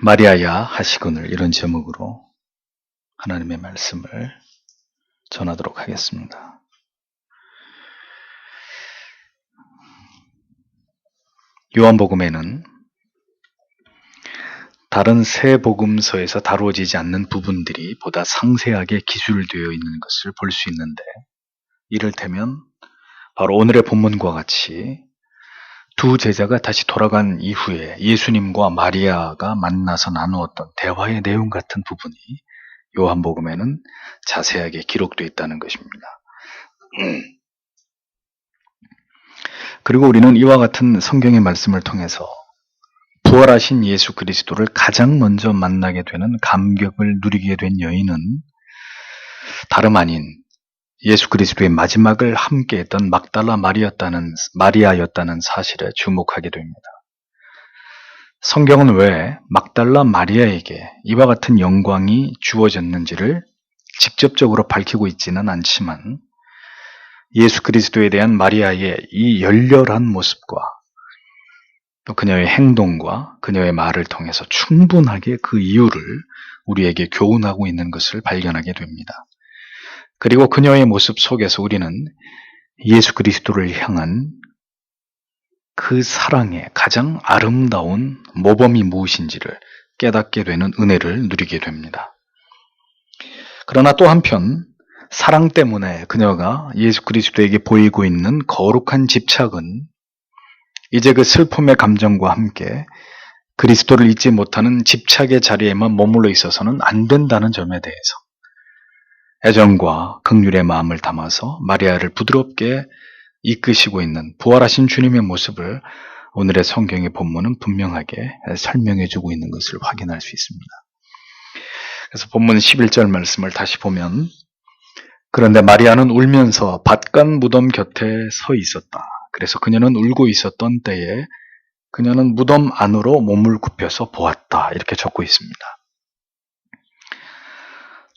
마리아야 하시거늘, 이런 제목으로 하나님의 말씀을 전하도록 하겠습니다. 요한복음에는 다른 세 복음서에서 다루어지지 않는 부분들이 보다 상세하게 기술되어 있는 것을 볼 수 있는데, 이를테면 바로 오늘의 본문과 같이 두 제자가 다시 돌아간 이후에 예수님과 마리아가 만나서 나누었던 대화의 내용 같은 부분이 요한복음에는 자세하게 기록되어 있다는 것입니다. 그리고 우리는 이와 같은 성경의 말씀을 통해서 부활하신 예수 그리스도를 가장 먼저 만나게 되는 감격을 누리게 된 여인은 다름 아닌 예수 그리스도의 마지막을 함께했던 막달라 마리아였다는 사실에 주목하게 됩니다. 성경은 왜 막달라 마리아에게 이와 같은 영광이 주어졌는지를 직접적으로 밝히고 있지는 않지만, 예수 그리스도에 대한 마리아의 이 열렬한 모습과 또 그녀의 행동과 그녀의 말을 통해서 충분하게 그 이유를 우리에게 교훈하고 있는 것을 발견하게 됩니다. 그리고 그녀의 모습 속에서 우리는 예수 그리스도를 향한 그 사랑의 가장 아름다운 모범이 무엇인지를 깨닫게 되는 은혜를 누리게 됩니다. 그러나 또 한편 사랑 때문에 그녀가 예수 그리스도에게 보이고 있는 거룩한 집착은 이제 그 슬픔의 감정과 함께 그리스도를 잊지 못하는 집착의 자리에만 머물러 있어서는 안 된다는 점에 대해서 애정과 긍휼의 마음을 담아서 마리아를 부드럽게 이끄시고 있는 부활하신 주님의 모습을 오늘의 성경의 본문은 분명하게 설명해주고 있는 것을 확인할 수 있습니다. 그래서 본문 11절 말씀을 다시 보면, 그런데 마리아는 울면서 밭간 무덤 곁에 서 있었다. 그래서 그녀는 울고 있었던 때에 그녀는 무덤 안으로 몸을 굽혀서 보았다. 이렇게 적고 있습니다.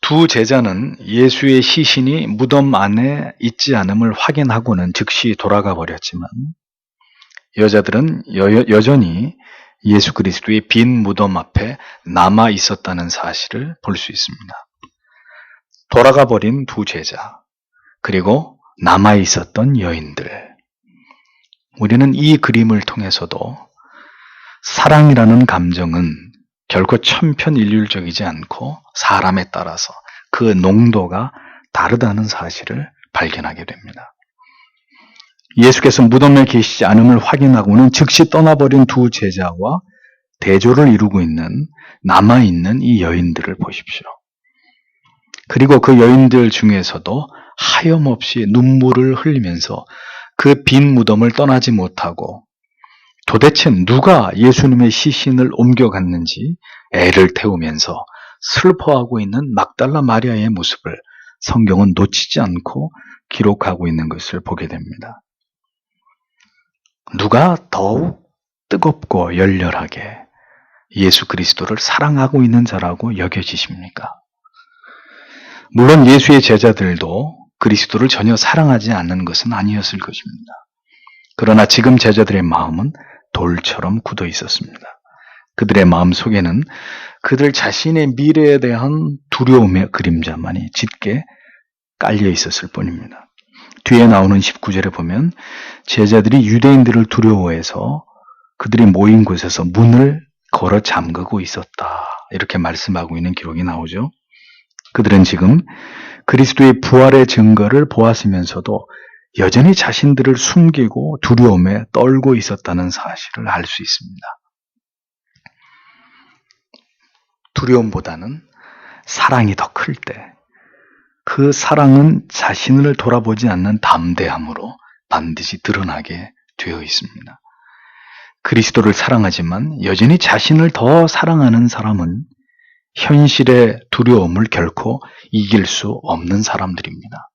두 제자는 예수의 시신이 무덤 안에 있지 않음을 확인하고는 즉시 돌아가 버렸지만, 여자들은 여전히 예수 그리스도의 빈 무덤 앞에 남아 있었다는 사실을 볼 수 있습니다. 돌아가 버린 두 제자, 그리고 남아 있었던 여인들. 우리는 이 그림을 통해서도 사랑이라는 감정은 결코 천편일률적이지 않고 사람에 따라서 그 농도가 다르다는 사실을 발견하게 됩니다. 예수께서 무덤에 계시지 않음을 확인하고는 즉시 떠나버린 두 제자와 대조를 이루고 있는 남아있는 이 여인들을 보십시오. 그리고 그 여인들 중에서도 하염없이 눈물을 흘리면서 그 빈 무덤을 떠나지 못하고 도대체 누가 예수님의 시신을 옮겨갔는지 애를 태우면서 슬퍼하고 있는 막달라 마리아의 모습을 성경은 놓치지 않고 기록하고 있는 것을 보게 됩니다. 누가 더욱 뜨겁고 열렬하게 예수 그리스도를 사랑하고 있는 자라고 여겨지십니까? 물론 예수의 제자들도 그리스도를 전혀 사랑하지 않는 것은 아니었을 것입니다. 그러나 지금 제자들의 마음은 돌처럼 굳어 있었습니다. 그들의 마음 속에는 그들 자신의 미래에 대한 두려움의 그림자만이 짙게 깔려 있었을 뿐입니다. 뒤에 나오는 19절에 보면 제자들이 유대인들을 두려워해서 그들이 모인 곳에서 문을 걸어 잠그고 있었다. 이렇게 말씀하고 있는 기록이 나오죠. 그들은 지금 그리스도의 부활의 증거를 보았으면서도 여전히 자신들을 숨기고 두려움에 떨고 있었다는 사실을 알 수 있습니다. 두려움보다는 사랑이 더 클 때, 그 사랑은 자신을 돌아보지 않는 담대함으로 반드시 드러나게 되어 있습니다. 그리스도를 사랑하지만 여전히 자신을 더 사랑하는 사람은 현실의 두려움을 결코 이길 수 없는 사람들입니다.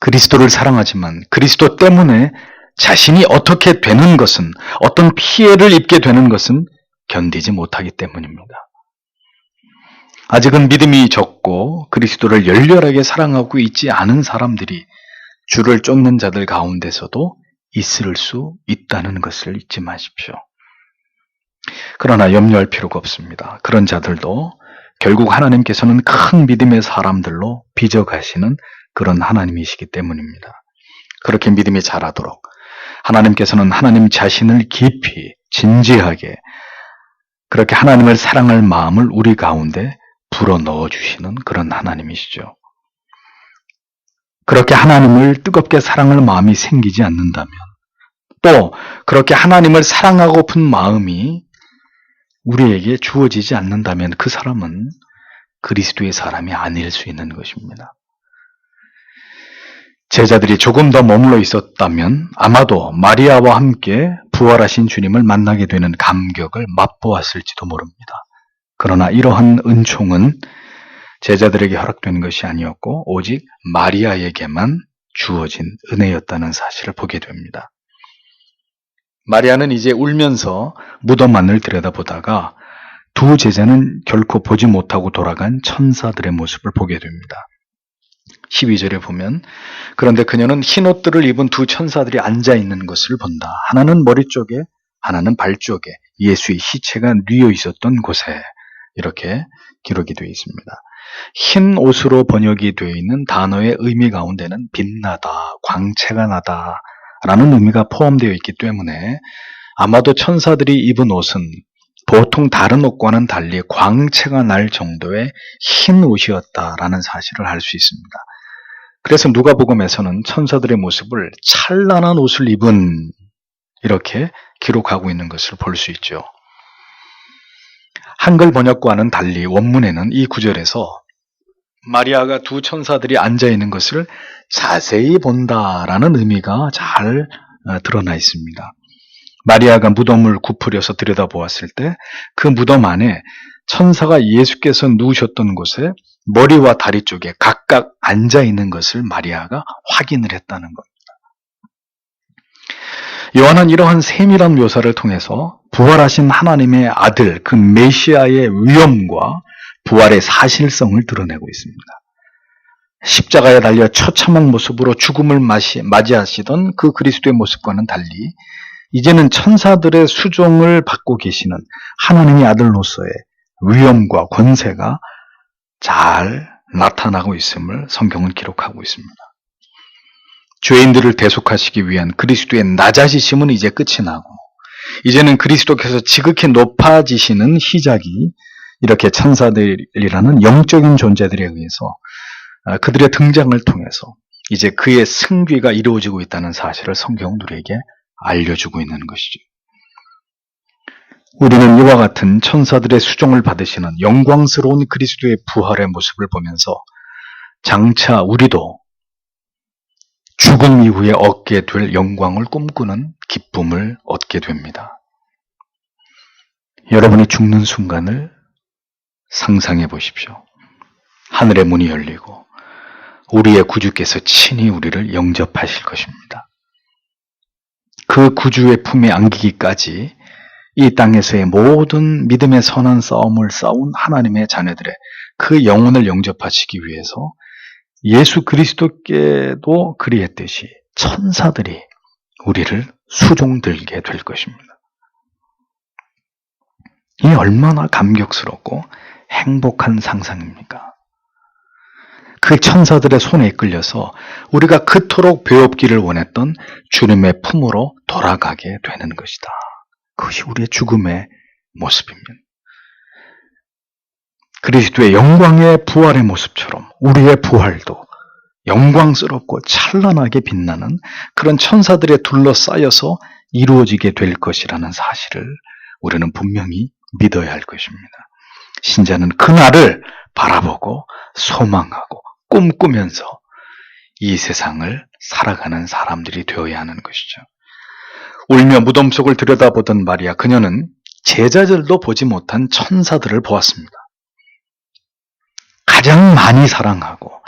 그리스도를 사랑하지만 그리스도 때문에 자신이 어떻게 되는 것은, 어떤 피해를 입게 되는 것은 견디지 못하기 때문입니다. 아직은 믿음이 적고 그리스도를 열렬하게 사랑하고 있지 않은 사람들이 주를 쫓는 자들 가운데서도 있을 수 있다는 것을 잊지 마십시오. 그러나 염려할 필요가 없습니다. 그런 자들도 결국 하나님께서는 큰 믿음의 사람들로 빚어가시는 그런 하나님이시기 때문입니다. 그렇게 믿음이 자라도록 하나님께서는 하나님 자신을 깊이 진지하게 그렇게 하나님을 사랑할 마음을 우리 가운데 불어넣어 주시는 그런 하나님이시죠. 그렇게 하나님을 뜨겁게 사랑할 마음이 생기지 않는다면, 또 그렇게 하나님을 사랑하고픈 마음이 우리에게 주어지지 않는다면 그 사람은 그리스도의 사람이 아닐 수 있는 것입니다. 제자들이 조금 더 머물러 있었다면 아마도 마리아와 함께 부활하신 주님을 만나게 되는 감격을 맛보았을지도 모릅니다. 그러나 이러한 은총은 제자들에게 허락된 것이 아니었고 오직 마리아에게만 주어진 은혜였다는 사실을 보게 됩니다. 마리아는 이제 울면서 무덤 안을 들여다보다가 두 제자는 결코 보지 못하고 돌아간 천사들의 모습을 보게 됩니다. 12절에 보면 그런데 그녀는 흰 옷들을 입은 두 천사들이 앉아있는 것을 본다. 하나는 머리 쪽에 하나는 발 쪽에 예수의 시체가 뉘어 있었던 곳에 이렇게 기록이 되어 있습니다. 흰 옷으로 번역이 되어 있는 단어의 의미 가운데는 빛나다, 광채가 나다 라는 의미가 포함되어 있기 때문에 아마도 천사들이 입은 옷은 보통 다른 옷과는 달리 광채가 날 정도의 흰 옷이었다라는 사실을 알 수 있습니다. 그래서 누가복음에서는 천사들의 모습을 찬란한 옷을 입은 이렇게 기록하고 있는 것을 볼 수 있죠. 한글 번역과는 달리 원문에는 이 구절에서 마리아가 두 천사들이 앉아있는 것을 자세히 본다라는 의미가 잘 드러나 있습니다. 마리아가 무덤을 굽으려서 들여다보았을 때 그 무덤 안에 천사가 예수께서 누우셨던 곳에 머리와 다리 쪽에 각각 앉아있는 것을 마리아가 확인을 했다는 겁니다. 요한은 이러한 세밀한 묘사를 통해서 부활하신 하나님의 아들, 그 메시아의 위엄과 부활의 사실성을 드러내고 있습니다. 십자가에 달려 처참한 모습으로 죽음을 맞이하시던 그 그리스도의 모습과는 달리 이제는 천사들의 수종을 받고 계시는 하나님의 아들로서의 위엄과 권세가 잘 나타나고 있음을 성경은 기록하고 있습니다. 죄인들을 대속하시기 위한 그리스도의 낮아지심은 이제 끝이 나고 이제는 그리스도께서 지극히 높아지시는 시작이 이렇게 천사들이라는 영적인 존재들에 의해서 그들의 등장을 통해서 이제 그의 승귀가 이루어지고 있다는 사실을 성경은 우리에게 알려주고 있는 것이죠. 우리는 이와 같은 천사들의 수종을 받으시는 영광스러운 그리스도의 부활의 모습을 보면서 장차 우리도 죽음 이후에 얻게 될 영광을 꿈꾸는 기쁨을 얻게 됩니다. 여러분이 죽는 순간을 상상해 보십시오. 하늘의 문이 열리고 우리의 구주께서 친히 우리를 영접하실 것입니다. 그 구주의 품에 안기기까지 이 땅에서의 모든 믿음의 선한 싸움을 싸운 하나님의 자녀들의 그 영혼을 영접하시기 위해서 예수 그리스도께도 그리했듯이 천사들이 우리를 수종들게 될 것입니다. 이 얼마나 감격스럽고 행복한 상상입니까? 그 천사들의 손에 이끌려서 우리가 그토록 배웁기를 원했던 주님의 품으로 돌아가게 되는 것이다. 그것이 우리의 죽음의 모습입니다. 그리스도의 영광의 부활의 모습처럼 우리의 부활도 영광스럽고 찬란하게 빛나는 그런 천사들에 둘러싸여서 이루어지게 될 것이라는 사실을 우리는 분명히 믿어야 할 것입니다. 신자는 그날을 바라보고 소망하고 꿈꾸면서 이 세상을 살아가는 사람들이 되어야 하는 것이죠. 울며 무덤 속을 들여다보던 마리아, 그녀는 제자들도 보지 못한 천사들을 보았습니다. 가장 많이 사랑하고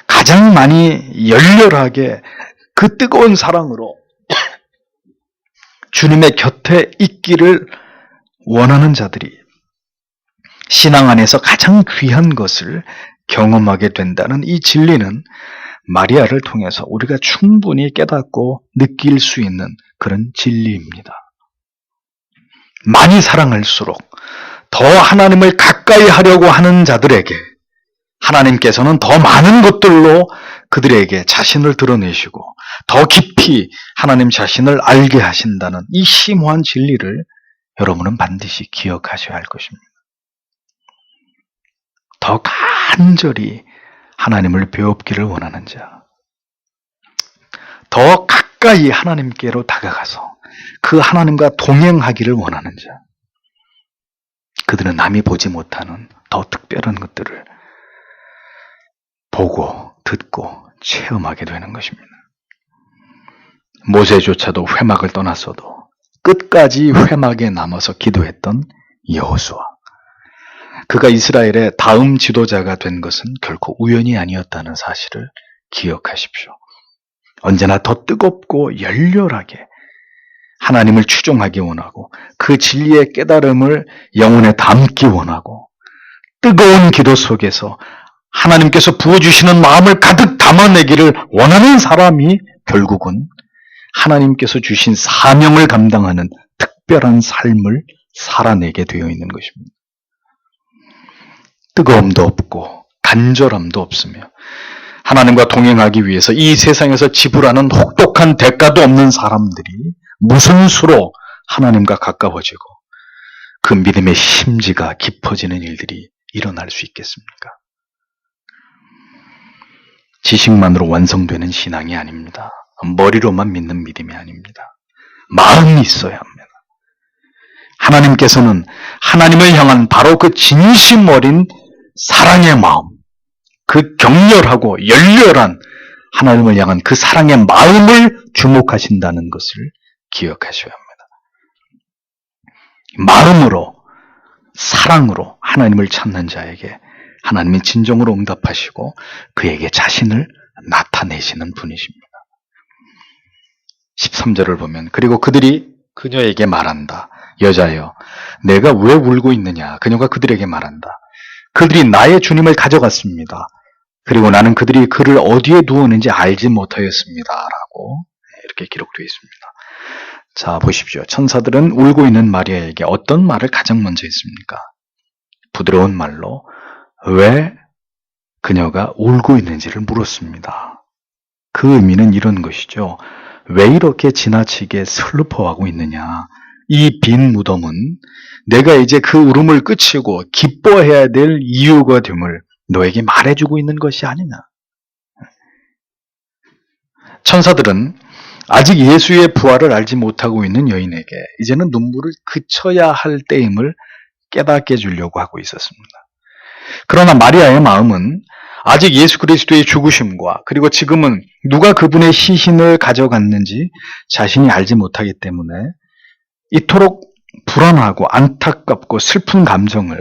가장 많이 열렬하게 그 뜨거운 사랑으로 주님의 곁에 있기를 원하는 자들이 신앙 안에서 가장 귀한 것을 경험하게 된다는 이 진리는 마리아를 통해서 우리가 충분히 깨닫고 느낄 수 있는 그런 진리입니다. 많이 사랑할수록 더 하나님을 가까이 하려고 하는 자들에게 하나님께서는 더 많은 것들로 그들에게 자신을 드러내시고 더 깊이 하나님 자신을 알게 하신다는 이 심오한 진리를 여러분은 반드시 기억하셔야 할 것입니다. 더 간절히 하나님을 배웁기를 원하는 자, 더 가까이 하나님께로 다가가서 그 하나님과 동행하기를 원하는 자, 그들은 남이 보지 못하는 더 특별한 것들을 보고 듣고 체험하게 되는 것입니다. 모세조차도 회막을 떠났어도 끝까지 회막에 남아서 기도했던 여호수아, 그가 이스라엘의 다음 지도자가 된 것은 결코 우연이 아니었다는 사실을 기억하십시오. 언제나 더 뜨겁고 열렬하게 하나님을 추종하기 원하고 그 진리의 깨달음을 영혼에 담기 원하고 뜨거운 기도 속에서 하나님께서 부어주시는 마음을 가득 담아내기를 원하는 사람이 결국은 하나님께서 주신 사명을 감당하는 특별한 삶을 살아내게 되어 있는 것입니다. 뜨거움도 없고 간절함도 없으며 하나님과 동행하기 위해서 이 세상에서 지불하는 혹독한 대가도 없는 사람들이 무슨 수로 하나님과 가까워지고 그 믿음의 심지가 깊어지는 일들이 일어날 수 있겠습니까? 지식만으로 완성되는 신앙이 아닙니다. 머리로만 믿는 믿음이 아닙니다. 마음이 있어야 합니다. 하나님께서는 하나님을 향한 바로 그 진심 어린 사랑의 마음, 그 격렬하고 열렬한 하나님을 향한 그 사랑의 마음을 주목하신다는 것을 기억하셔야 합니다. 마음으로, 사랑으로 하나님을 찾는 자에게 하나님이 진정으로 응답하시고 그에게 자신을 나타내시는 분이십니다. 13절을 보면 그리고 그들이 그녀에게 말한다. 여자여, 내가 왜 울고 있느냐? 그녀가 그들에게 말한다. 그들이 나의 주님을 가져갔습니다. 그리고 나는 그들이 그를 어디에 두었는지 알지 못하였습니다. 라고 이렇게 기록되어 있습니다. 자, 보십시오. 천사들은 울고 있는 마리아에게 어떤 말을 가장 먼저 했습니까? 부드러운 말로 왜 그녀가 울고 있는지를 물었습니다. 그 의미는 이런 것이죠. 왜 이렇게 지나치게 슬퍼하고 있느냐? 이 빈 무덤은 내가 이제 그 울음을 그치고 기뻐해야 될 이유가 됨을 너에게 말해주고 있는 것이 아니냐? 천사들은 아직 예수의 부활을 알지 못하고 있는 여인에게 이제는 눈물을 그쳐야 할 때임을 깨닫게 해주려고 하고 있었습니다. 그러나 마리아의 마음은 아직 예수 그리스도의 죽으심과 그리고 지금은 누가 그분의 시신을 가져갔는지 자신이 알지 못하기 때문에 이토록 불안하고 안타깝고 슬픈 감정을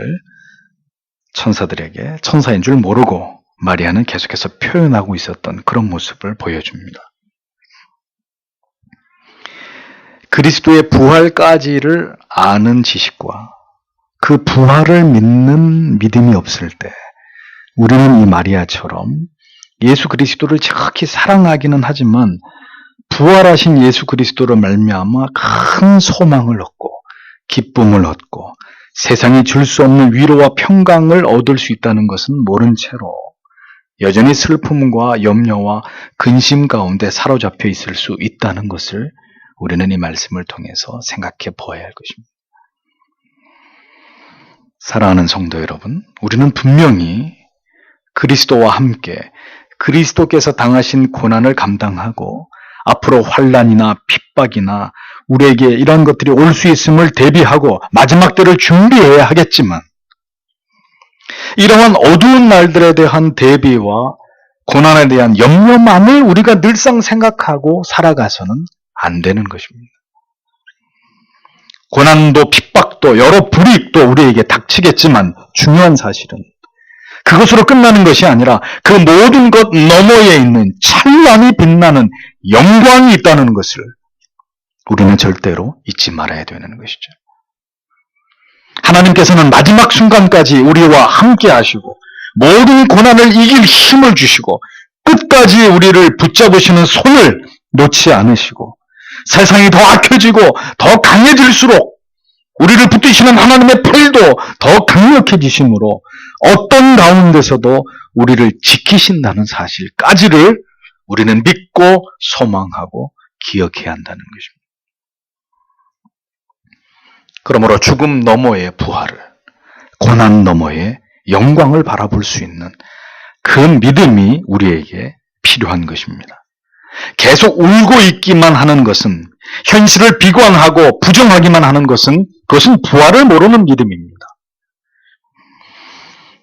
천사들에게 천사인 줄 모르고 마리아는 계속해서 표현하고 있었던 그런 모습을 보여줍니다. 그리스도의 부활까지를 아는 지식과 그 부활을 믿는 믿음이 없을 때 우리는 이 마리아처럼 예수 그리스도를 지극히 사랑하기는 하지만 부활하신 예수 그리스도로 말미암아 큰 소망을 얻고 기쁨을 얻고 세상이 줄 수 없는 위로와 평강을 얻을 수 있다는 것은 모른 채로 여전히 슬픔과 염려와 근심 가운데 사로잡혀 있을 수 있다는 것을 우리는 이 말씀을 통해서 생각해 보아야 할 것입니다. 사랑하는 성도 여러분, 우리는 분명히 그리스도와 함께 그리스도께서 당하신 고난을 감당하고 앞으로 환난이나 핍박이나 우리에게 이런 것들이 올 수 있음을 대비하고 마지막 때를 준비해야 하겠지만 이러한 어두운 날들에 대한 대비와 고난에 대한 염려만을 우리가 늘상 생각하고 살아가서는 안 되는 것입니다. 고난도 핍박도 여러 불이익도 우리에게 닥치겠지만 중요한 사실은 그것으로 끝나는 것이 아니라 그 모든 것 너머에 있는 찬란히 빛나는 영광이 있다는 것을 우리는 절대로 잊지 말아야 되는 것이죠. 하나님께서는 마지막 순간까지 우리와 함께 하시고 모든 고난을 이길 힘을 주시고 끝까지 우리를 붙잡으시는 손을 놓지 않으시고 세상이 더 악해지고 더 강해질수록 우리를 붙드시는 하나님의 팔도 더 강력해지심으로 어떤 가운데서도 우리를 지키신다는 사실까지를 우리는 믿고 소망하고 기억해야 한다는 것입니다. 그러므로 죽음 너머의 부활을, 고난 너머의 영광을 바라볼 수 있는 그 믿음이 우리에게 필요한 것입니다. 계속 울고 있기만 하는 것은, 현실을 비관하고 부정하기만 하는 것은, 그것은 부활을 모르는 믿음입니다.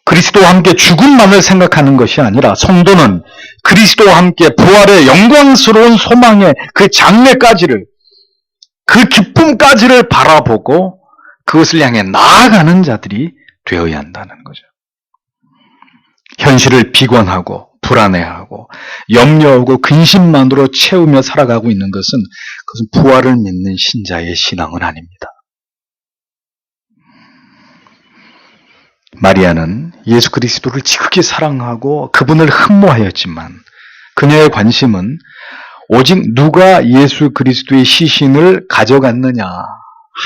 그리스도와 함께 죽음만을 생각하는 것이 아니라 성도는 그리스도와 함께 부활의 영광스러운 소망의 그 장래까지를, 그 기쁨까지를 바라보고 그것을 향해 나아가는 자들이 되어야 한다는 거죠. 현실을 비관하고 불안해하고 염려하고 근심만으로 채우며 살아가고 있는 것은, 그것은 부활을 믿는 신자의 신앙은 아닙니다. 마리아는 예수 그리스도를 지극히 사랑하고 그분을 흠모하였지만 그녀의 관심은 오직 누가 예수 그리스도의 시신을 가져갔느냐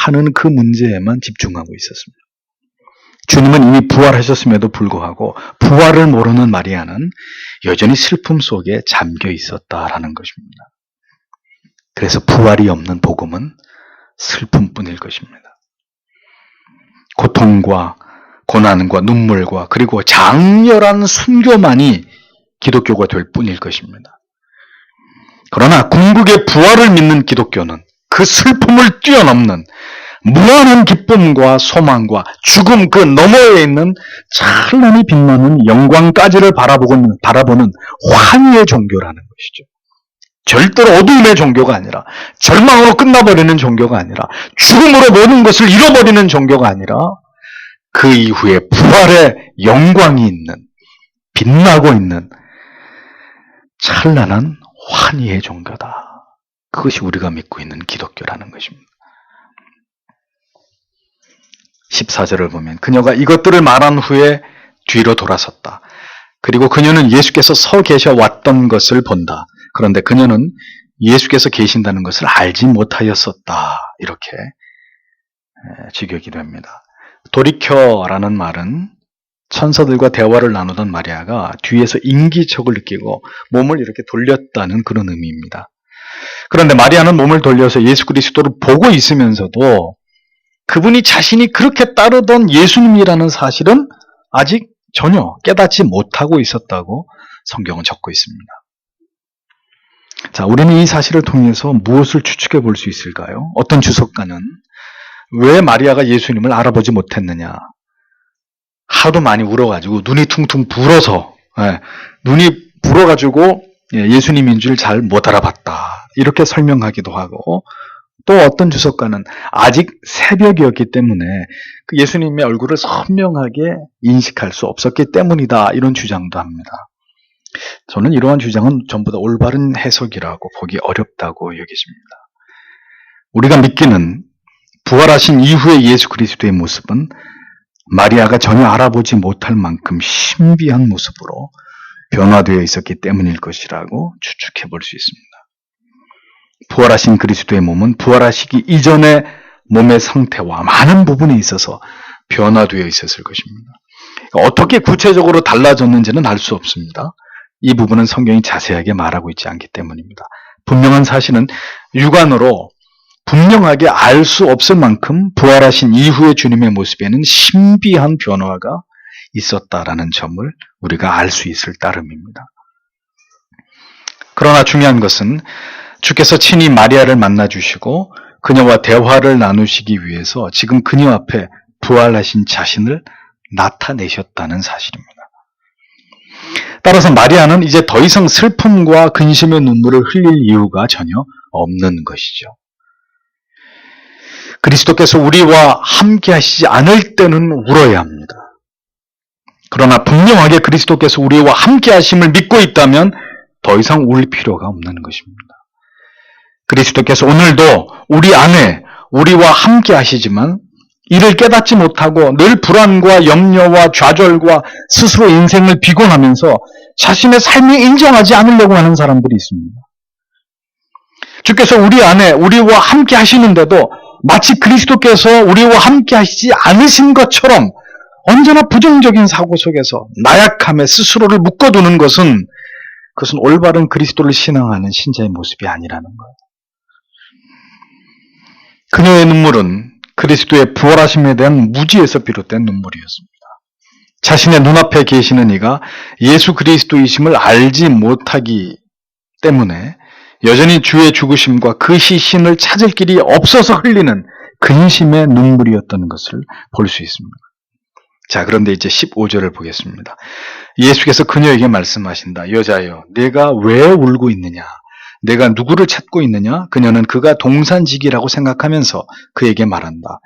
하는 그 문제에만 집중하고 있었습니다. 주님은 이미 부활하셨음에도 불구하고 부활을 모르는 마리아는 여전히 슬픔 속에 잠겨 있었다라는 것입니다. 그래서 부활이 없는 복음은 슬픔뿐일 것입니다. 고통과 고난과 눈물과 그리고 장렬한 순교만이 기독교가 될 뿐일 것입니다. 그러나 궁극의 부활을 믿는 기독교는 그 슬픔을 뛰어넘는 무한한 기쁨과 소망과 죽음 그 너머에 있는 찬란히 빛나는 영광까지를 바라보는 환희의 종교라는 것이죠. 절대로 어두움의 종교가 아니라, 절망으로 끝나버리는 종교가 아니라, 죽음으로 모든 것을 잃어버리는 종교가 아니라, 그 이후에 부활의 영광이 있는, 빛나고 있는 찬란한 환희의 종교다. 그것이 우리가 믿고 있는 기독교라는 것입니다. 14절을 보면 그녀가 이것들을 말한 후에 뒤로 돌아섰다. 그리고 그녀는 예수께서 서 계셔 왔던 것을 본다. 그런데 그녀는 예수께서 계신다는 것을 알지 못하였었다. 이렇게 직역이 됩니다. 돌이켜라는 말은 천사들과 대화를 나누던 마리아가 뒤에서 인기척을 느끼고 몸을 이렇게 돌렸다는 그런 의미입니다. 그런데 마리아는 몸을 돌려서 예수 그리스도를 보고 있으면서도 그분이 자신이 그렇게 따르던 예수님이라는 사실은 아직 전혀 깨닫지 못하고 있었다고 성경은 적고 있습니다. 자, 우리는 이 사실을 통해서 무엇을 추측해 볼 수 있을까요? 어떤 주석가는 왜 마리아가 예수님을 알아보지 못했느냐? 하도 많이 울어가지고 눈이 퉁퉁 불어서, 눈이 불어가지고 예수님인 줄 잘 못 알아봤다. 이렇게 설명하기도 하고, 또 어떤 주석가는 아직 새벽이었기 때문에 그 예수님의 얼굴을 선명하게 인식할 수 없었기 때문이다. 이런 주장도 합니다. 저는 이러한 주장은 전부 다 올바른 해석이라고 보기 어렵다고 여기십니다. 우리가 믿기는 부활하신 이후의 예수 그리스도의 모습은 마리아가 전혀 알아보지 못할 만큼 신비한 모습으로 변화되어 있었기 때문일 것이라고 추측해 볼 수 있습니다. 부활하신 그리스도의 몸은 부활하시기 이전의 몸의 상태와 많은 부분에 있어서 변화되어 있었을 것입니다. 어떻게 구체적으로 달라졌는지는 알 수 없습니다. 이 부분은 성경이 자세하게 말하고 있지 않기 때문입니다. 분명한 사실은 육안으로 분명하게 알 수 없을 만큼 부활하신 이후의 주님의 모습에는 신비한 변화가 있었다라는 점을 우리가 알 수 있을 따름입니다. 그러나 중요한 것은 주께서 친히 마리아를 만나주시고 그녀와 대화를 나누시기 위해서 지금 그녀 앞에 부활하신 자신을 나타내셨다는 사실입니다. 따라서 마리아는 이제 더 이상 슬픔과 근심의 눈물을 흘릴 이유가 전혀 없는 것이죠. 그리스도께서 우리와 함께 하시지 않을 때는 울어야 합니다. 그러나 분명하게 그리스도께서 우리와 함께 하심을 믿고 있다면 더 이상 울 필요가 없는 것입니다. 그리스도께서 오늘도 우리 안에 우리와 함께 하시지만 이를 깨닫지 못하고 늘 불안과 염려와 좌절과 스스로 인생을 비관하면서 자신의 삶을 인정하지 않으려고 하는 사람들이 있습니다. 주께서 우리 안에 우리와 함께 하시는데도 마치 그리스도께서 우리와 함께 하시지 않으신 것처럼 언제나 부정적인 사고 속에서 나약함에 스스로를 묶어두는 것은 그것은 올바른 그리스도를 신앙하는 신자의 모습이 아니라는 거예요. 그녀의 눈물은 그리스도의 부활하심에 대한 무지에서 비롯된 눈물이었습니다. 자신의 눈앞에 계시는 이가 예수 그리스도이심을 알지 못하기 때문에 여전히 주의 죽으심과 그 시신을 찾을 길이 없어서 흘리는 근심의 눈물이었던 것을 볼 수 있습니다. 자, 그런데 이제 15절을 보겠습니다. 예수께서 그녀에게 말씀하신다. 여자여, 내가 왜 울고 있느냐? 내가 누구를 찾고 있느냐? 그녀는 그가 동산지기라고 생각하면서 그에게 말한다.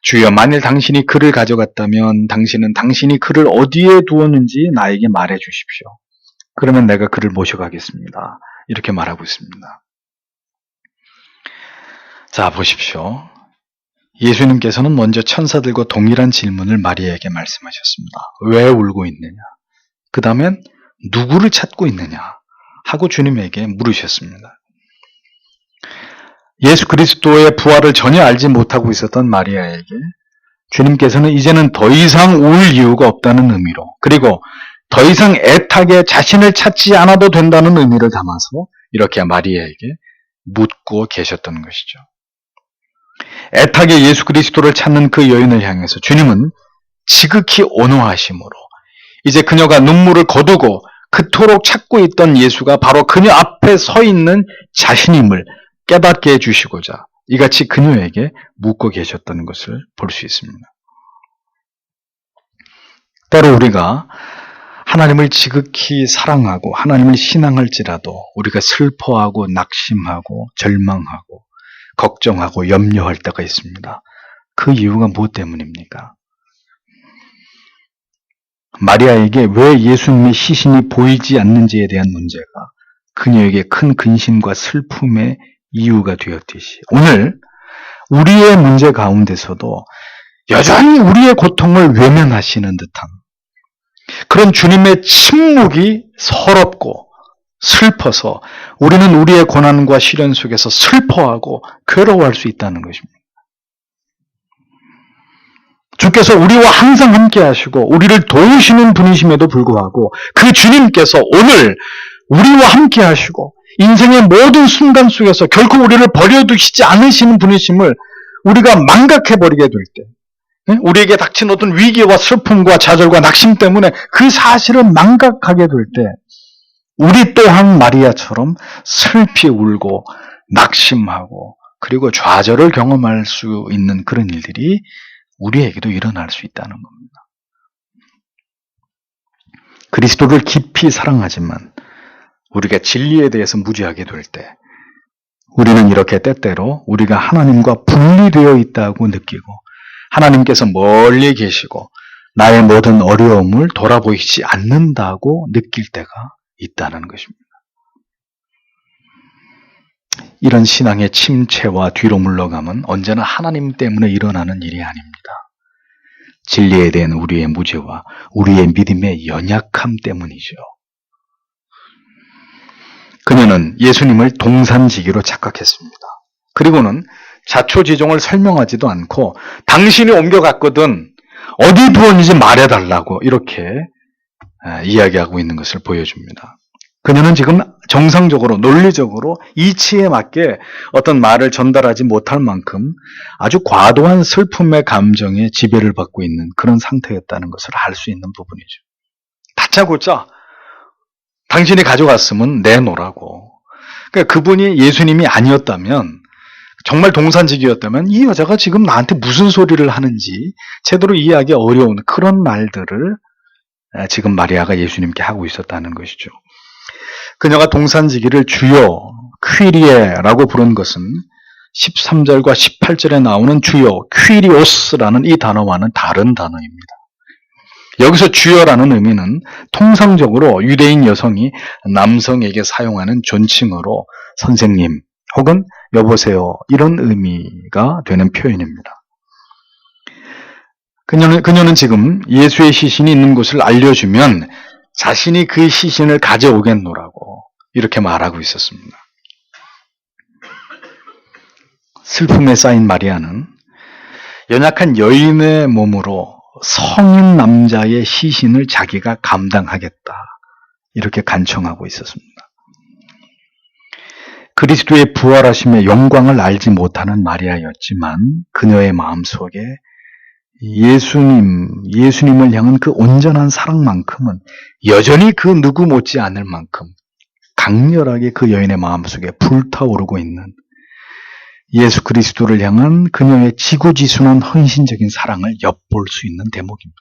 주여, 만일 당신이 그를 가져갔다면 당신은 당신이 그를 어디에 두었는지 나에게 말해 주십시오. 그러면 내가 그를 모셔가겠습니다. 이렇게 말하고 있습니다. 자, 보십시오. 예수님께서는 먼저 천사들과 동일한 질문을 마리아에게 말씀하셨습니다. 왜 울고 있느냐? 그 다음엔 누구를 찾고 있느냐? 하고 주님에게 물으셨습니다. 예수 그리스도의 부활을 전혀 알지 못하고 있었던 마리아에게 주님께서는 이제는 더 이상 울 이유가 없다는 의미로, 그리고 더 이상 애타게 자신을 찾지 않아도 된다는 의미를 담아서 이렇게 마리아에게 묻고 계셨던 것이죠. 애타게 예수 그리스도를 찾는 그 여인을 향해서 주님은 지극히 온화하심으로 이제 그녀가 눈물을 거두고 그토록 찾고 있던 예수가 바로 그녀 앞에 서 있는 자신임을 깨닫게 해주시고자 이같이 그녀에게 묻고 계셨던 것을 볼 수 있습니다. 때로 우리가 하나님을 지극히 사랑하고 하나님을 신앙할지라도 우리가 슬퍼하고 낙심하고 절망하고 걱정하고 염려할 때가 있습니다. 그 이유가 무엇 때문입니까? 마리아에게 왜 예수님의 시신이 보이지 않는지에 대한 문제가 그녀에게 큰 근심과 슬픔의 이유가 되었듯이 오늘 우리의 문제 가운데서도 여전히 우리의 고통을 외면하시는 듯한 그런 주님의 침묵이 서럽고 슬퍼서 우리는 우리의 고난과 시련 속에서 슬퍼하고 괴로워할 수 있다는 것입니다. 주께서 우리와 항상 함께 하시고 우리를 도우시는 분이심에도 불구하고 그 주님께서 오늘 우리와 함께 하시고 인생의 모든 순간 속에서 결코 우리를 버려두시지 않으시는 분이심을 우리가 망각해버리게 될 때, 우리에게 닥친 어떤 위기와 슬픔과 좌절과 낙심 때문에 그 사실을 망각하게 될 때 우리 또한 마리아처럼 슬피 울고 낙심하고 그리고 좌절을 경험할 수 있는 그런 일들이 우리에게도 일어날 수 있다는 겁니다. 그리스도를 깊이 사랑하지만 우리가 진리에 대해서 무지하게 될 때 우리는 이렇게 때때로 우리가 하나님과 분리되어 있다고 느끼고 하나님께서 멀리 계시고 나의 모든 어려움을 돌아보이지 않는다고 느낄 때가 있다는 것입니다. 이런 신앙의 침체와 뒤로 물러감은 언제나 하나님 때문에 일어나는 일이 아닙니다. 진리에 대한 우리의 무지와 우리의 믿음의 연약함 때문이죠. 그녀는 예수님을 동산지기로 착각했습니다. 그리고는 자초지종을 설명하지도 않고 당신이 옮겨갔거든 어디 두었는지 말해달라고 이렇게 이야기하고 있는 것을 보여줍니다. 그녀는 지금 정상적으로 논리적으로 이치에 맞게 어떤 말을 전달하지 못할 만큼 아주 과도한 슬픔의 감정에 지배를 받고 있는 그런 상태였다는 것을 알 수 있는 부분이죠. 다짜고짜 당신이 가져갔으면 내놓으라고. 그러니까 그분이 예수님이 아니었다면 정말 동산지기였다면 이 여자가 지금 나한테 무슨 소리를 하는지 제대로 이해하기 어려운 그런 말들을 지금 마리아가 예수님께 하고 있었다는 것이죠. 그녀가 동산지기를 주여 퀴리에라고 부른 것은 13절과 18절에 나오는 주여 퀴리오스라는 이 단어와는 다른 단어입니다. 여기서 주여라는 의미는 통상적으로 유대인 여성이 남성에게 사용하는 존칭어로 선생님 혹은 여보세요 이런 의미가 되는 표현입니다. 그녀는 지금 예수의 시신이 있는 곳을 알려주면 자신이 그 시신을 가져오겠노라고 이렇게 말하고 있었습니다. 슬픔에 쌓인 마리아는 연약한 여인의 몸으로 성인 남자의 시신을 자기가 감당하겠다, 이렇게 간청하고 있었습니다. 그리스도의 부활하심의 영광을 알지 못하는 마리아였지만 그녀의 마음속에 예수님을 향한 그 온전한 사랑만큼은 여전히 그 누구 못지 않을 만큼 강렬하게 그 여인의 마음속에 불타오르고 있는 예수 그리스도를 향한 그녀의 지고지순한 헌신적인 사랑을 엿볼 수 있는 대목입니다.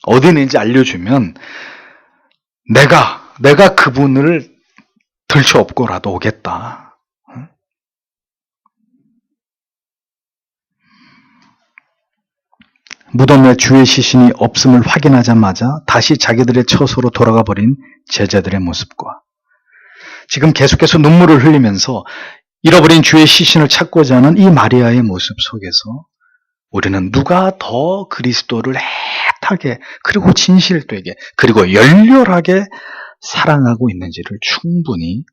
어디 있는지 알려주면 내가 그분을 들쳐업고라도 오겠다. 무덤에 주의 시신이 없음을 확인하자마자 다시 자기들의 처소로 돌아가 버린 제자들의 모습과 지금 계속해서 눈물을 흘리면서 잃어버린 주의 시신을 찾고자 하는 이 마리아의 모습 속에서 우리는 누가 더 그리스도를 애타게 그리고 진실되게 그리고 열렬하게 사랑하고 있는지를 충분히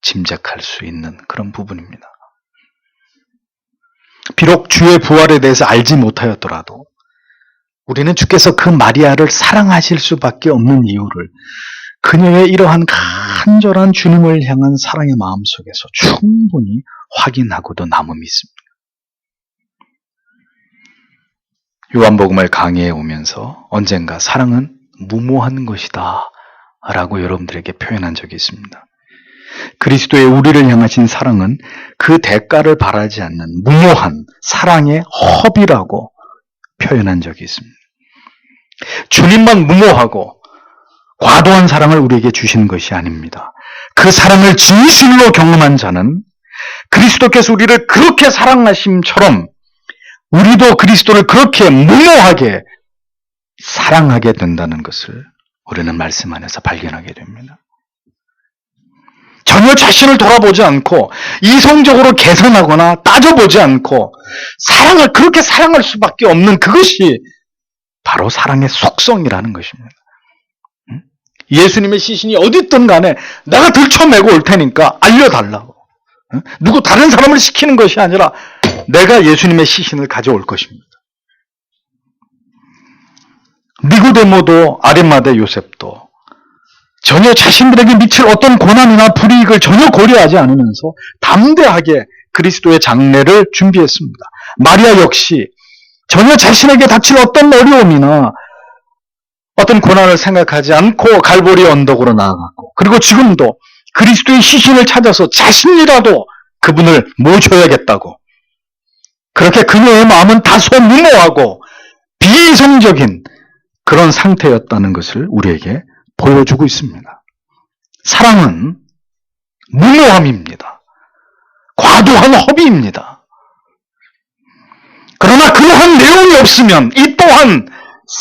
짐작할 수 있는 그런 부분입니다. 비록 주의 부활에 대해서 알지 못하였더라도 우리는 주께서 그 마리아를 사랑하실 수밖에 없는 이유를 그녀의 이러한 간절한 주님을 향한 사랑의 마음 속에서 충분히 확인하고도 남아 믿습니다. 요한복음을 강의해 오면서 언젠가 사랑은 무모한 것이다 라고 여러분들에게 표현한 적이 있습니다. 그리스도의 우리를 향하신 사랑은 그 대가를 바라지 않는 무모한 사랑의 허비라고 표현한 적이 있습니다. 주님만 무모하고 과도한 사랑을 우리에게 주신 것이 아닙니다. 그 사랑을 진실로 경험한 자는 그리스도께서 우리를 그렇게 사랑하심처럼 우리도 그리스도를 그렇게 무모하게 사랑하게 된다는 것을 우리는 말씀 안에서 발견하게 됩니다. 전혀 자신을 돌아보지 않고 이성적으로 개선하거나 따져보지 않고 그렇게 사랑할 수밖에 없는 그것이 바로 사랑의 속성이라는 것입니다. 예수님의 시신이 어디 있든 간에 내가 들춰내고 올 테니까 알려달라고. 누구 다른 사람을 시키는 것이 아니라 내가 예수님의 시신을 가져올 것입니다. 니고데모도 아리마대 요셉도 전혀 자신들에게 미칠 어떤 고난이나 불이익을 전혀 고려하지 않으면서 담대하게 그리스도의 장례를 준비했습니다. 마리아 역시 전혀 자신에게 닥칠 어떤 어려움이나 어떤 고난을 생각하지 않고 갈보리 언덕으로 나아갔고 그리고 지금도 그리스도의 시신을 찾아서 자신이라도 그분을 모셔야겠다고 그렇게 그녀의 마음은 다소 무모하고 비이성적인 그런 상태였다는 것을 우리에게 보여주고 있습니다. 사랑은 무모함입니다. 과도한 허비입니다. 그러나 그러한 내용이 없으면 이 또한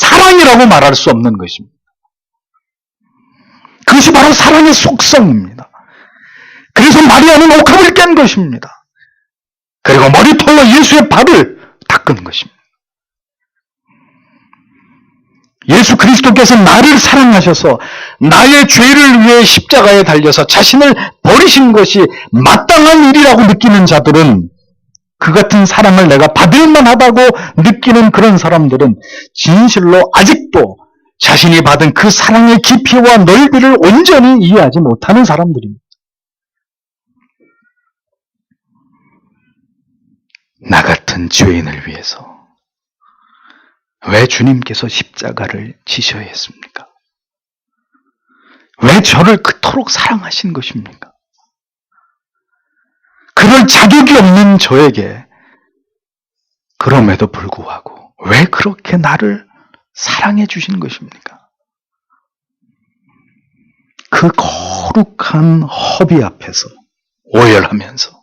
사랑이라고 말할 수 없는 것입니다. 그것이 바로 사랑의 속성입니다. 그래서 마리아는 옥합을 깬 것입니다. 그리고 머리털로 예수의 발을 닦은 것입니다. 예수 그리스도께서 나를 사랑하셔서 나의 죄를 위해 십자가에 달려서 자신을 버리신 것이 마땅한 일이라고 느끼는 자들은 그 같은 사랑을 내가 받을 만하다고 느끼는 그런 사람들은 진실로 아직도 자신이 받은 그 사랑의 깊이와 넓이를 온전히 이해하지 못하는 사람들입니다. 나 같은 죄인을 위해서 왜 주님께서 십자가를 지셔야 했습니까? 왜 저를 그토록 사랑하신 것입니까? 그럴 자격이 없는 저에게 그럼에도 불구하고 왜 그렇게 나를 사랑해 주신 것입니까? 그 거룩한 허비 앞에서 오열하면서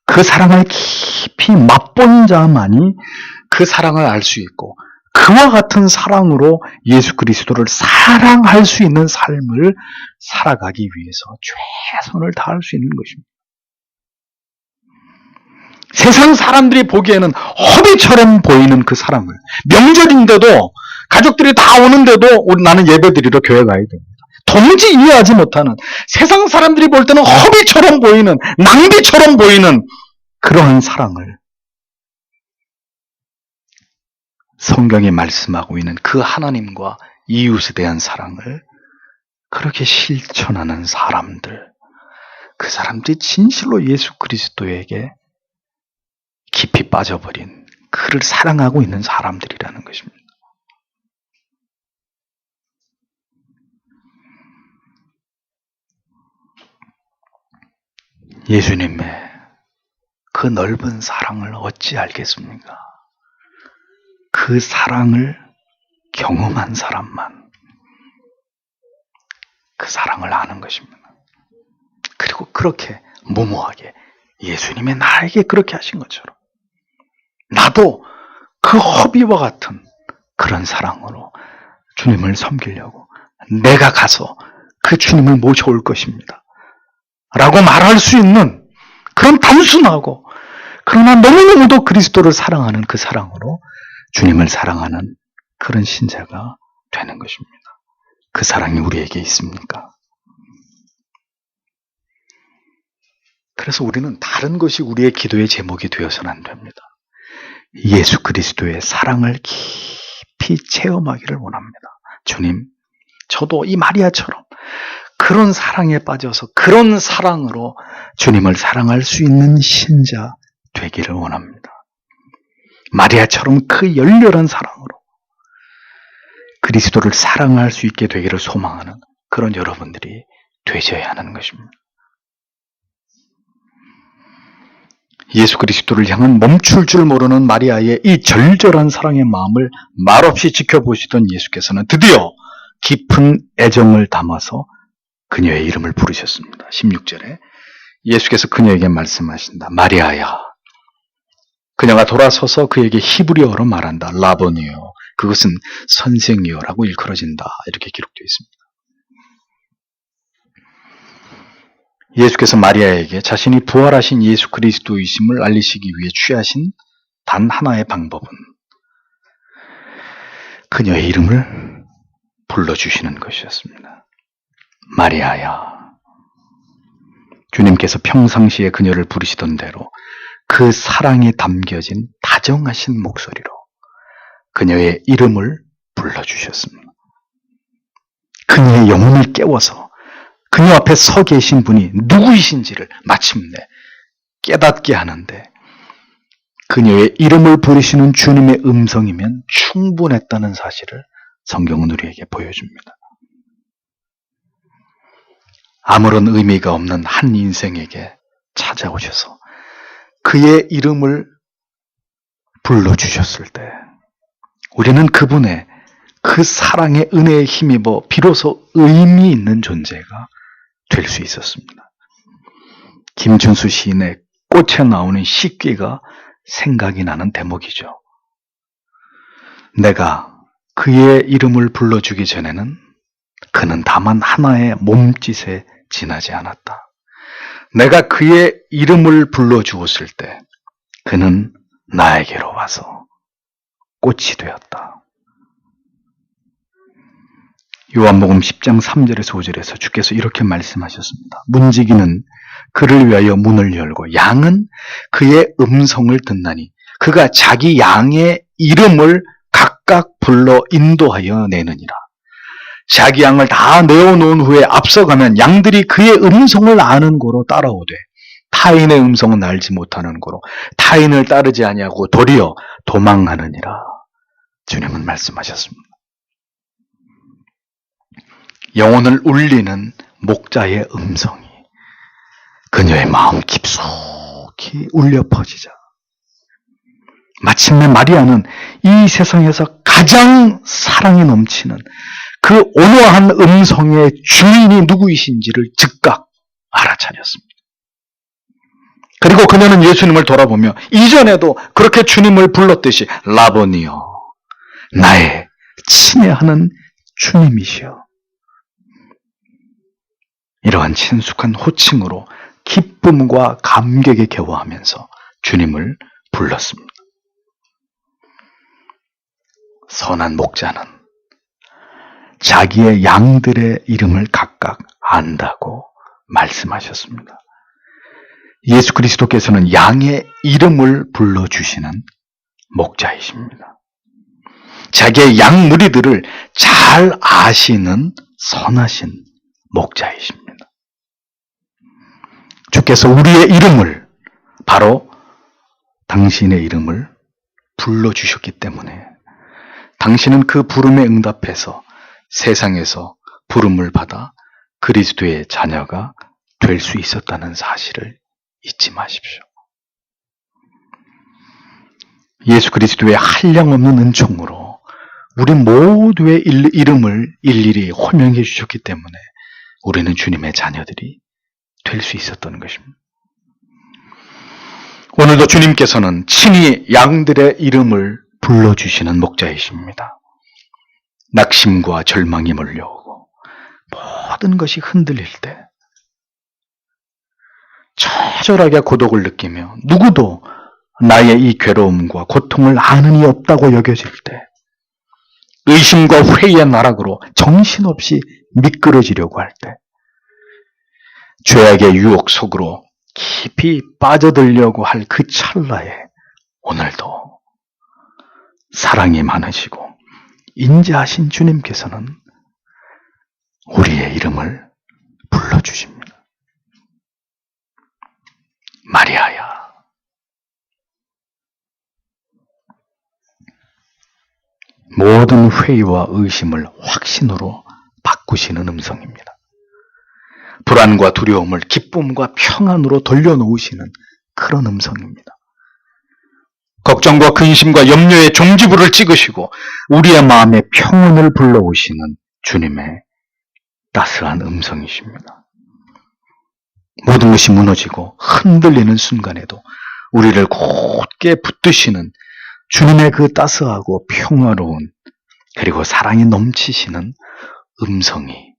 그 사랑을 깊이 맛본 자만이 그 사랑을 알 수 있고 그와 같은 사랑으로 예수 그리스도를 사랑할 수 있는 삶을 살아가기 위해서 최선을 다할 수 있는 것입니다. 세상 사람들이 보기에는 허비처럼 보이는 그 사랑을 명절인데도 가족들이 다 오는데도 나는 예배드리러 교회 가야 됩니다. 도무지 이해하지 못하는, 세상 사람들이 볼 때는 허비처럼 보이는, 낭비처럼 보이는 그러한 사랑을 성경이 말씀하고 있는 그 하나님과 이웃에 대한 사랑을 그렇게 실천하는 사람들, 그 사람들이 진실로 예수 그리스도에게 깊이 빠져버린, 그를 사랑하고 있는 사람들이라는 것입니다. 예수님의 그 넓은 사랑을 어찌 알겠습니까? 그 사랑을 경험한 사람만 그 사랑을 아는 것입니다. 그리고 그렇게 무모하게 예수님이 나에게 그렇게 하신 것처럼 나도 그 허비와 같은 그런 사랑으로 주님을 섬기려고 내가 가서 그 주님을 모셔올 것입니다 라고 말할 수 있는 그런 단순하고 그러나 너무너무도 그리스도를 사랑하는 그 사랑으로 주님을 사랑하는 그런 신자가 되는 것입니다. 그 사랑이 우리에게 있습니까? 그래서 우리는 다른 것이 우리의 기도의 제목이 되어서는 안 됩니다. 예수 그리스도의 사랑을 깊이 체험하기를 원합니다. 주님, 저도 이 마리아처럼 그런 사랑에 빠져서 그런 사랑으로 주님을 사랑할 수 있는 신자 되기를 원합니다. 마리아처럼 그 열렬한 사랑으로 그리스도를 사랑할 수 있게 되기를 소망하는 그런 여러분들이 되셔야 하는 것입니다. 예수 그리스도를 향한 멈출 줄 모르는 마리아의 이 절절한 사랑의 마음을 말없이 지켜보시던 예수께서는 드디어 깊은 애정을 담아서 그녀의 이름을 부르셨습니다. 16절에 예수께서 그녀에게 말씀하신다. 마리아야. 그녀가 돌아서서 그에게 히브리어로 말한다. 라보니요. 그것은 선생이요라고 일컬어진다. 이렇게 기록되어 있습니다. 예수께서 마리아에게 자신이 부활하신 예수 그리스도이심을 알리시기 위해 취하신 단 하나의 방법은 그녀의 이름을 불러주시는 것이었습니다. 마리아야. 주님께서 평상시에 그녀를 부르시던 대로 그 사랑이 담겨진 다정하신 목소리로 그녀의 이름을 불러주셨습니다. 그녀의 영혼을 깨워서 그녀 앞에 서 계신 분이 누구이신지를 마침내 깨닫게 하는데 그녀의 이름을 부르시는 주님의 음성이면 충분했다는 사실을 성경은 우리에게 보여줍니다. 아무런 의미가 없는 한 인생에게 찾아오셔서 그의 이름을 불러주셨을 때 우리는 그분의 그 사랑의 은혜에 힘입어 비로소 의미 있는 존재가 될 수 있었습니다. 김준수 시인의 꽃에 나오는 시귀가 생각이 나는 대목이죠. 내가 그의 이름을 불러주기 전에는 그는 다만 하나의 몸짓에 지나지 않았다. 내가 그의 이름을 불러주었을 때 그는 나에게로 와서 꽃이 되었다. 요한복음 10장 3절에서 5절에서 주께서 이렇게 말씀하셨습니다. 문지기는 그를 위하여 문을 열고 양은 그의 음성을 듣나니 그가 자기 양의 이름을 각각 불러 인도하여 내느니라. 자기 양을 다 내어놓은 후에 앞서가면 양들이 그의 음성을 아는 고로 따라오되 타인의 음성은 알지 못하는 고로 타인을 따르지 아니하고 도리어 도망하느니라. 주님은 말씀하셨습니다. 영혼을 울리는 목자의 음성이 그녀의 마음 깊숙이 울려 퍼지자 마침내 마리아는 이 세상에서 가장 사랑이 넘치는 그 온화한 음성의 주인이 누구이신지를 즉각 알아차렸습니다. 그리고 그녀는 예수님을 돌아보며 이전에도 그렇게 주님을 불렀듯이 라보니요, 나의 친애하는 주님이시여. 이러한 친숙한 호칭으로 기쁨과 감격에 겨워하면서 주님을 불렀습니다. 선한 목자는 자기의 양들의 이름을 각각 안다고 말씀하셨습니다. 예수 그리스도께서는 양의 이름을 불러주시는 목자이십니다. 자기의 양 무리들을 잘 아시는 선하신 목자이십니다. 주께서 우리의 이름을, 바로 당신의 이름을 불러주셨기 때문에 당신은 그 부름에 응답해서 세상에서 부름을 받아 그리스도의 자녀가 될 수 있었다는 사실을 잊지 마십시오. 예수 그리스도의 한량없는 은총으로 우리 모두의 이름을 일일이 호명해 주셨기 때문에 우리는 주님의 자녀들이 될 수 있었던 것입니다. 오늘도 주님께서는 친히 양들의 이름을 불러주시는 목자이십니다. 낙심과 절망이 몰려오고 모든 것이 흔들릴 때, 처절하게 고독을 느끼며 누구도 나의 이 괴로움과 고통을 아는 이 없다고 여겨질 때, 의심과 회의의 나락으로 정신없이 미끄러지려고 할 때, 죄악의 유혹 속으로 깊이 빠져들려고 할 그 찰나에 오늘도 사랑이 많으시고 인자하신 주님께서는 우리의 이름을 불러주십니다. 마리아야, 모든 회의와 의심을 확신으로 바꾸시는 음성입니다. 불안과 두려움을 기쁨과 평안으로 돌려놓으시는 그런 음성입니다. 걱정과 근심과 염려의 종지부를 찍으시고 우리의 마음에 평온을 불러오시는 주님의 따스한 음성이십니다. 모든 것이 무너지고 흔들리는 순간에도 우리를 곧게 붙드시는 주님의 그 따스하고 평화로운 그리고 사랑이 넘치시는 음성이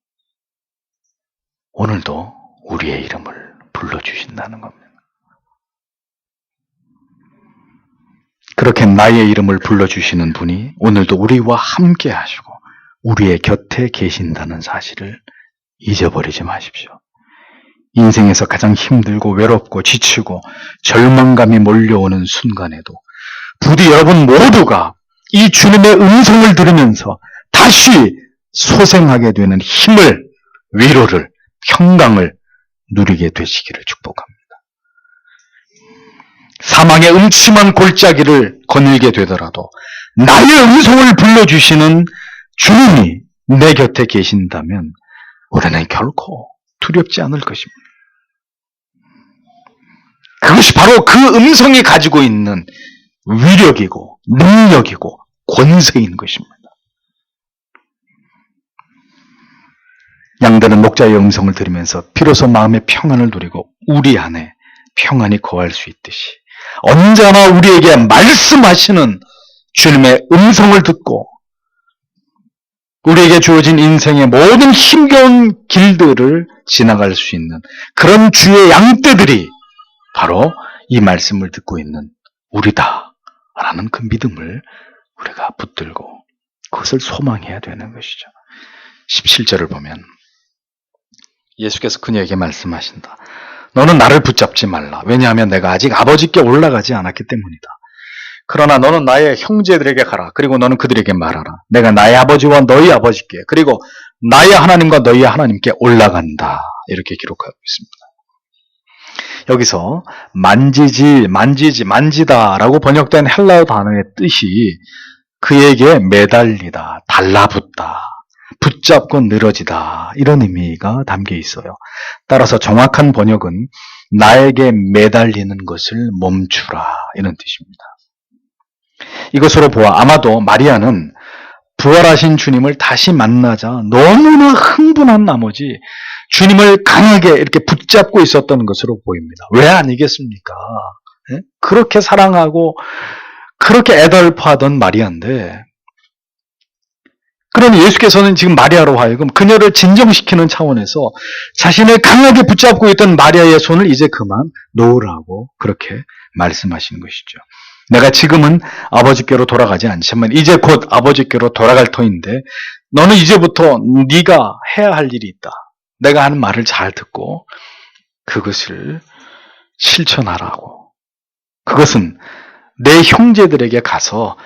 오늘도 우리의 이름을 불러주신다는 겁니다. 그렇게 나의 이름을 불러주시는 분이 오늘도 우리와 함께 하시고 우리의 곁에 계신다는 사실을 잊어버리지 마십시오. 인생에서 가장 힘들고 외롭고 지치고 절망감이 몰려오는 순간에도 부디 여러분 모두가 이 주님의 음성을 들으면서 다시 소생하게 되는 힘을, 위로를, 평강을 누리게 되시기를 축복합니다. 사망의 음침한 골짜기를 거닐게 되더라도 나의 음성을 불러주시는 주님이 내 곁에 계신다면 우리는 결코 두렵지 않을 것입니다. 그것이 바로 그 음성이 가지고 있는 위력이고 능력이고 권세인 것입니다. 양들은 목자의 음성을 들으면서 비로소 마음의 평안을 누리고 우리 안에 평안이 거할 수 있듯이 언제나 우리에게 말씀하시는 주님의 음성을 듣고 우리에게 주어진 인생의 모든 힘겨운 길들을 지나갈 수 있는 그런 주의 양떼들이 바로 이 말씀을 듣고 있는 우리다라는 그 믿음을 우리가 붙들고 그것을 소망해야 되는 것이죠. 17절을 보면 예수께서 그녀에게 말씀하신다. 너는 나를 붙잡지 말라. 왜냐하면 내가 아직 아버지께 올라가지 않았기 때문이다. 그러나 너는 나의 형제들에게 가라. 그리고 너는 그들에게 말하라. 내가 나의 아버지와 너희 아버지께 그리고 나의 하나님과 너희 하나님께 올라간다. 이렇게 기록하고 있습니다. 여기서 만지다라고 번역된 헬라어 단어의 뜻이 그에게 매달리다, 달라붙다, 붙잡고 늘어지다 이런 의미가 담겨 있어요. 따라서 정확한 번역은 나에게 매달리는 것을 멈추라 이런 뜻입니다. 이것으로 보아 아마도 마리아는 부활하신 주님을 다시 만나자 너무나 흥분한 나머지 주님을 강하게 이렇게 붙잡고 있었던 것으로 보입니다. 왜 아니겠습니까? 그렇게 사랑하고 그렇게 애달파하던 마리아인데, 그러니 예수께서는 지금 마리아로 하여금 그녀를 진정시키는 차원에서 자신을 강하게 붙잡고 있던 마리아의 손을 이제 그만 놓으라고 그렇게 말씀하시는 것이죠. 내가 지금은 아버지께로 돌아가지 않지만 이제 곧 아버지께로 돌아갈 터인데 너는 이제부터 네가 해야 할 일이 있다. 내가 하는 말을 잘 듣고 그것을 실천하라고. 그것은 내 형제들에게 가서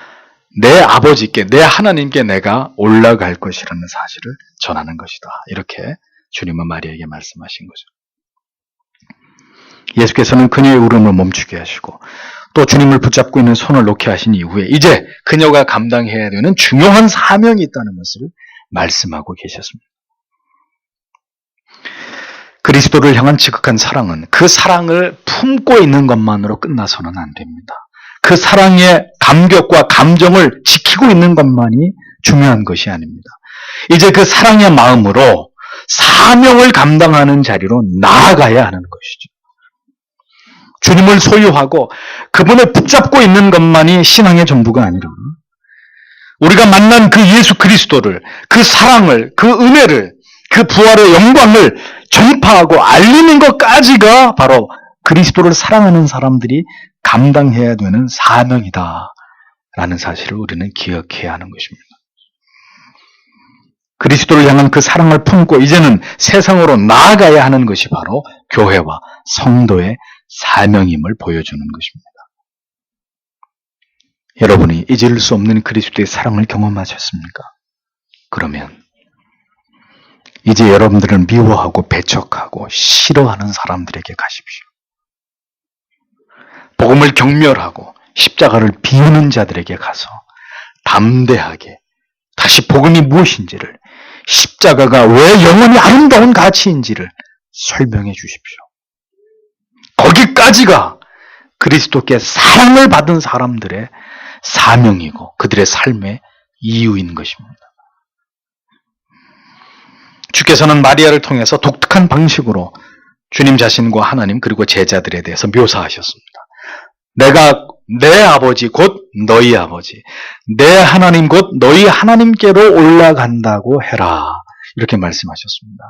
내 아버지께, 내 하나님께 내가 올라갈 것이라는 사실을 전하는 것이다. 이렇게 주님은 마리아에게 말씀하신 거죠. 예수께서는 그녀의 울음을 멈추게 하시고 또 주님을 붙잡고 있는 손을 놓게 하신 이후에 이제 그녀가 감당해야 되는 중요한 사명이 있다는 것을 말씀하고 계셨습니다. 그리스도를 향한 지극한 사랑은 그 사랑을 품고 있는 것만으로 끝나서는 안 됩니다. 그 사랑의 감격과 감정을 지키고 있는 것만이 중요한 것이 아닙니다. 이제 그 사랑의 마음으로 사명을 감당하는 자리로 나아가야 하는 것이죠. 주님을 소유하고 그분을 붙잡고 있는 것만이 신앙의 전부가 아니라 우리가 만난 그 예수 그리스도를, 그 사랑을, 그 은혜를, 그 부활의 영광을 전파하고 알리는 것까지가 바로 그리스도를 사랑하는 사람들이 감당해야 되는 사명이다 라는 사실을 우리는 기억해야 하는 것입니다. 그리스도를 향한 그 사랑을 품고 이제는 세상으로 나아가야 하는 것이 바로 교회와 성도의 사명임을 보여주는 것입니다. 여러분이 잊을 수 없는 그리스도의 사랑을 경험하셨습니까? 그러면 이제 여러분들은 미워하고 배척하고 싫어하는 사람들에게 가십시오. 복음을 경멸하고 십자가를 비우는 자들에게 가서 담대하게 다시 복음이 무엇인지를, 십자가가 왜 영원히 아름다운 가치인지를 설명해 주십시오. 거기까지가 그리스도께 사랑을 받은 사람들의 사명이고 그들의 삶의 이유인 것입니다. 주께서는 마리아를 통해서 독특한 방식으로 주님 자신과 하나님 그리고 제자들에 대해서 묘사하셨습니다. 내가 내 아버지 곧 너희 아버지, 내 하나님 곧 너희 하나님께로 올라간다고 해라. 이렇게 말씀하셨습니다.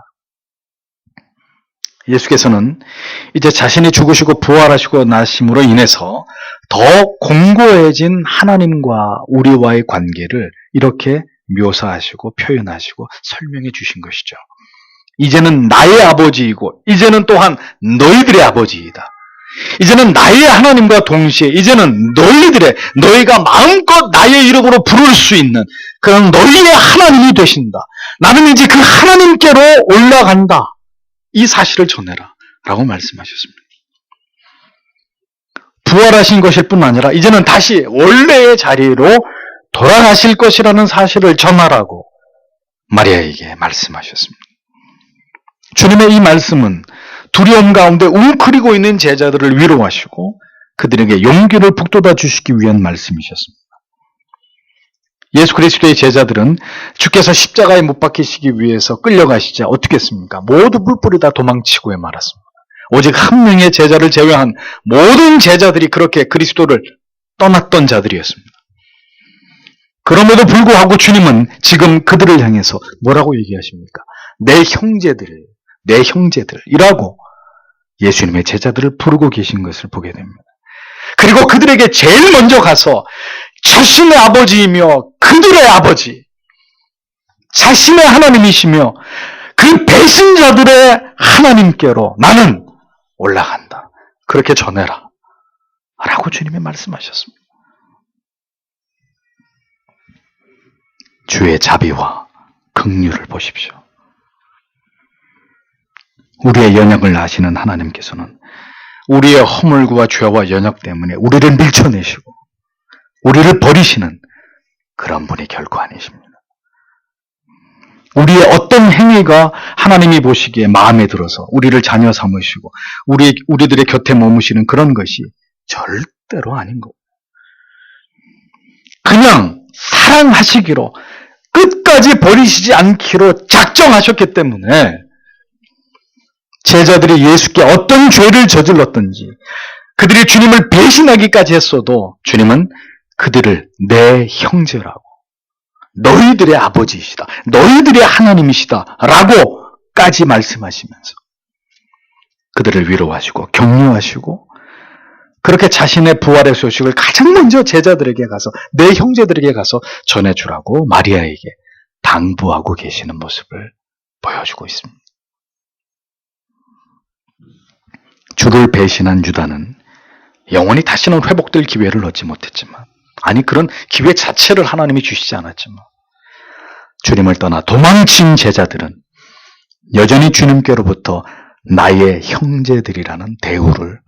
예수께서는 이제 자신이 죽으시고 부활하시고 나심으로 인해서 더 공고해진 하나님과 우리와의 관계를 이렇게 묘사하시고 표현하시고 설명해 주신 것이죠. 이제는 나의 아버지이고 이제는 또한 너희들의 아버지이다. 이제는 나의 하나님과 동시에 이제는 너희가 마음껏 나의 이름으로 부를 수 있는 그런 너희의 하나님이 되신다. 나는 이제 그 하나님께로 올라간다. 이 사실을 전해라 라고 말씀하셨습니다. 부활하신 것일 뿐 아니라 이제는 다시 원래의 자리로 돌아가실 것이라는 사실을 전하라고 마리아에게 말씀하셨습니다. 주님의 이 말씀은 두려움 가운데 웅크리고 있는 제자들을 위로하시고 그들에게 용기를 북돋아 주시기 위한 말씀이셨습니다. 예수 그리스도의 제자들은 주께서 십자가에 못 박히시기 위해서 끌려가시자 어떻게 했습니까? 모두 뿔뿔이 다 도망치고 말았습니다. 오직 한 명의 제자를 제외한 모든 제자들이 그렇게 그리스도를 떠났던 자들이었습니다. 그럼에도 불구하고 주님은 지금 그들을 향해서 뭐라고 얘기하십니까? 내 형제들이라고 예수님의 제자들을 부르고 계신 것을 보게 됩니다. 그리고 그들에게 제일 먼저 가서 자신의 아버지이며 그들의 아버지, 자신의 하나님이시며 그 배신자들의 하나님께로 나는 올라간다. 그렇게 전해라. 라고 주님이 말씀하셨습니다. 주의 자비와 긍휼을 보십시오. 우리의 연약을 아시는 하나님께서는 우리의 허물과 죄와 연약 때문에 우리를 밀쳐내시고 우리를 버리시는 그런 분이 결코 아니십니다. 우리의 어떤 행위가 하나님이 보시기에 마음에 들어서 우리를 자녀 삼으시고 우리들의 곁에 머무시는 그런 것이 절대로 아닌 겁니다. 그냥 사랑하시기로 끝까지 버리시지 않기로 작정하셨기 때문에 제자들이 예수께 어떤 죄를 저질렀든지 그들이 주님을 배신하기까지 했어도 주님은 그들을 내 형제라고, 너희들의 아버지이시다, 너희들의 하나님이시다 라고까지 말씀하시면서 그들을 위로하시고 격려하시고 그렇게 자신의 부활의 소식을 가장 먼저 제자들에게 가서, 내 형제들에게 가서 전해주라고 마리아에게 당부하고 계시는 모습을 보여주고 있습니다. 주를 배신한 유다는 영원히 다시는 회복될 기회를 얻지 못했지만, 아니 그런 기회 자체를 하나님이 주시지 않았지만, 주님을 떠나 도망친 제자들은 여전히 주님께로부터 나의 형제들이라는 대우를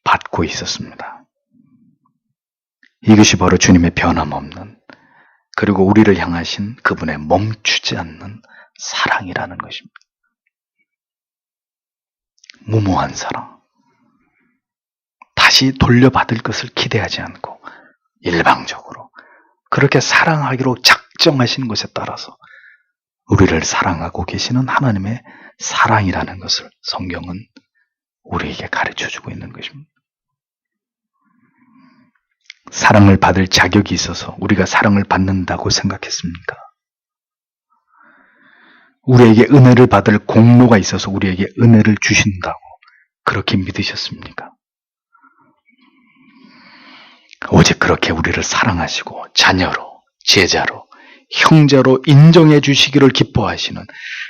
받고 있었습니다. 이것이 바로 주님의 변함없는, 그리고 우리를 향하신 그분의 멈추지 않는 사랑이라는 것입니다. 무모한 사랑. 다시 돌려받을 것을 기대하지 않고 일방적으로 그렇게 사랑하기로 작정하신 것에 따라서 우리를 사랑하고 계시는 하나님의 사랑이라는 것을 성경은 우리에게 가르쳐주고 있는 것입니다. 사랑을 받을 자격이 있어서 우리가 사랑을 받는다고 생각했습니까? 우리에게 은혜를 받을 공로가 있어서 우리에게 은혜를 주신다고 그렇게 믿으셨습니까? 오직 그렇게 우리를 사랑하시고 자녀로, 제자로, 형제로 인정해 주시기를 기뻐하시는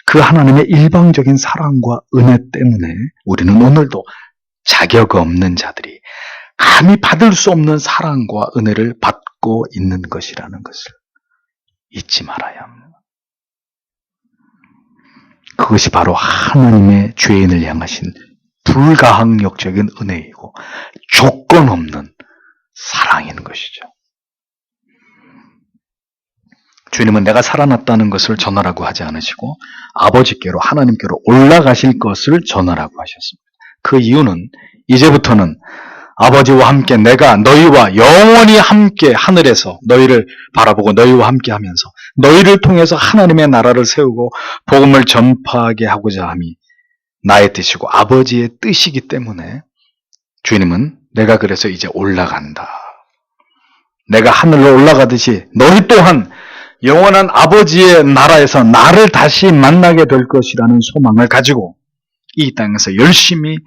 그 하나님의 일방적인 사랑과 은혜 때문에 우리는 오늘도 자격 없는 자들이 감히 받을 수 없는 사랑과 은혜를 받고 있는 것이라는 것을 잊지 말아야 합니다. 그것이 바로 하나님의 죄인을 향하신 불가항력적인 은혜이고 조건 없는 사랑인 것이죠. 주님은 내가 살아났다는 것을 전하라고 하지 않으시고 아버지께로, 하나님께로 올라가실 것을 전하라고 하셨습니다. 그 이유는 이제부터는 아버지와 함께 내가 너희와 영원히 함께 하늘에서 너희를 바라보고 너희와 함께 하면서 너희를 통해서 하나님의 나라를 세우고 복음을 전파하게 하고자 함이 나의 뜻이고 아버지의 뜻이기 때문에 주님은 내가 그래서 이제 올라간다. 내가 하늘로 올라가듯이 너희 또한 영원한 아버지의 나라에서 나를 다시 만나게 될 것이라는 소망을 가지고 이 땅에서 열심히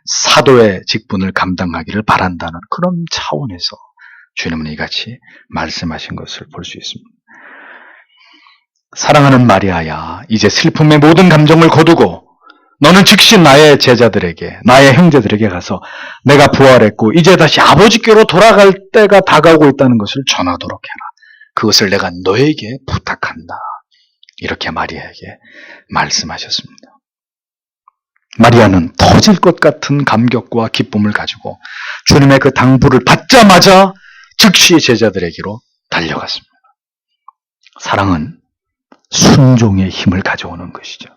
사도의 직분을 감당하기를 바란다는 그런 차원에서 주님은 이같이 말씀하신 것을 볼 수 있습니다. 사랑하는 마리아야, 이제 슬픔의 모든 감정을 거두고 너는 즉시 나의 제자들에게, 나의 형제들에게 가서 내가 부활했고 이제 다시 아버지께로 돌아갈 때가 다가오고 있다는 것을 전하도록 해라. 그것을 내가 너에게 부탁한다. 이렇게 마리아에게 말씀하셨습니다. 마리아는 터질 것 같은 감격과 기쁨을 가지고 주님의 그 당부를 받자마자 즉시 제자들에게로 달려갔습니다. 사랑은 순종의 힘을 가져오는 것이죠.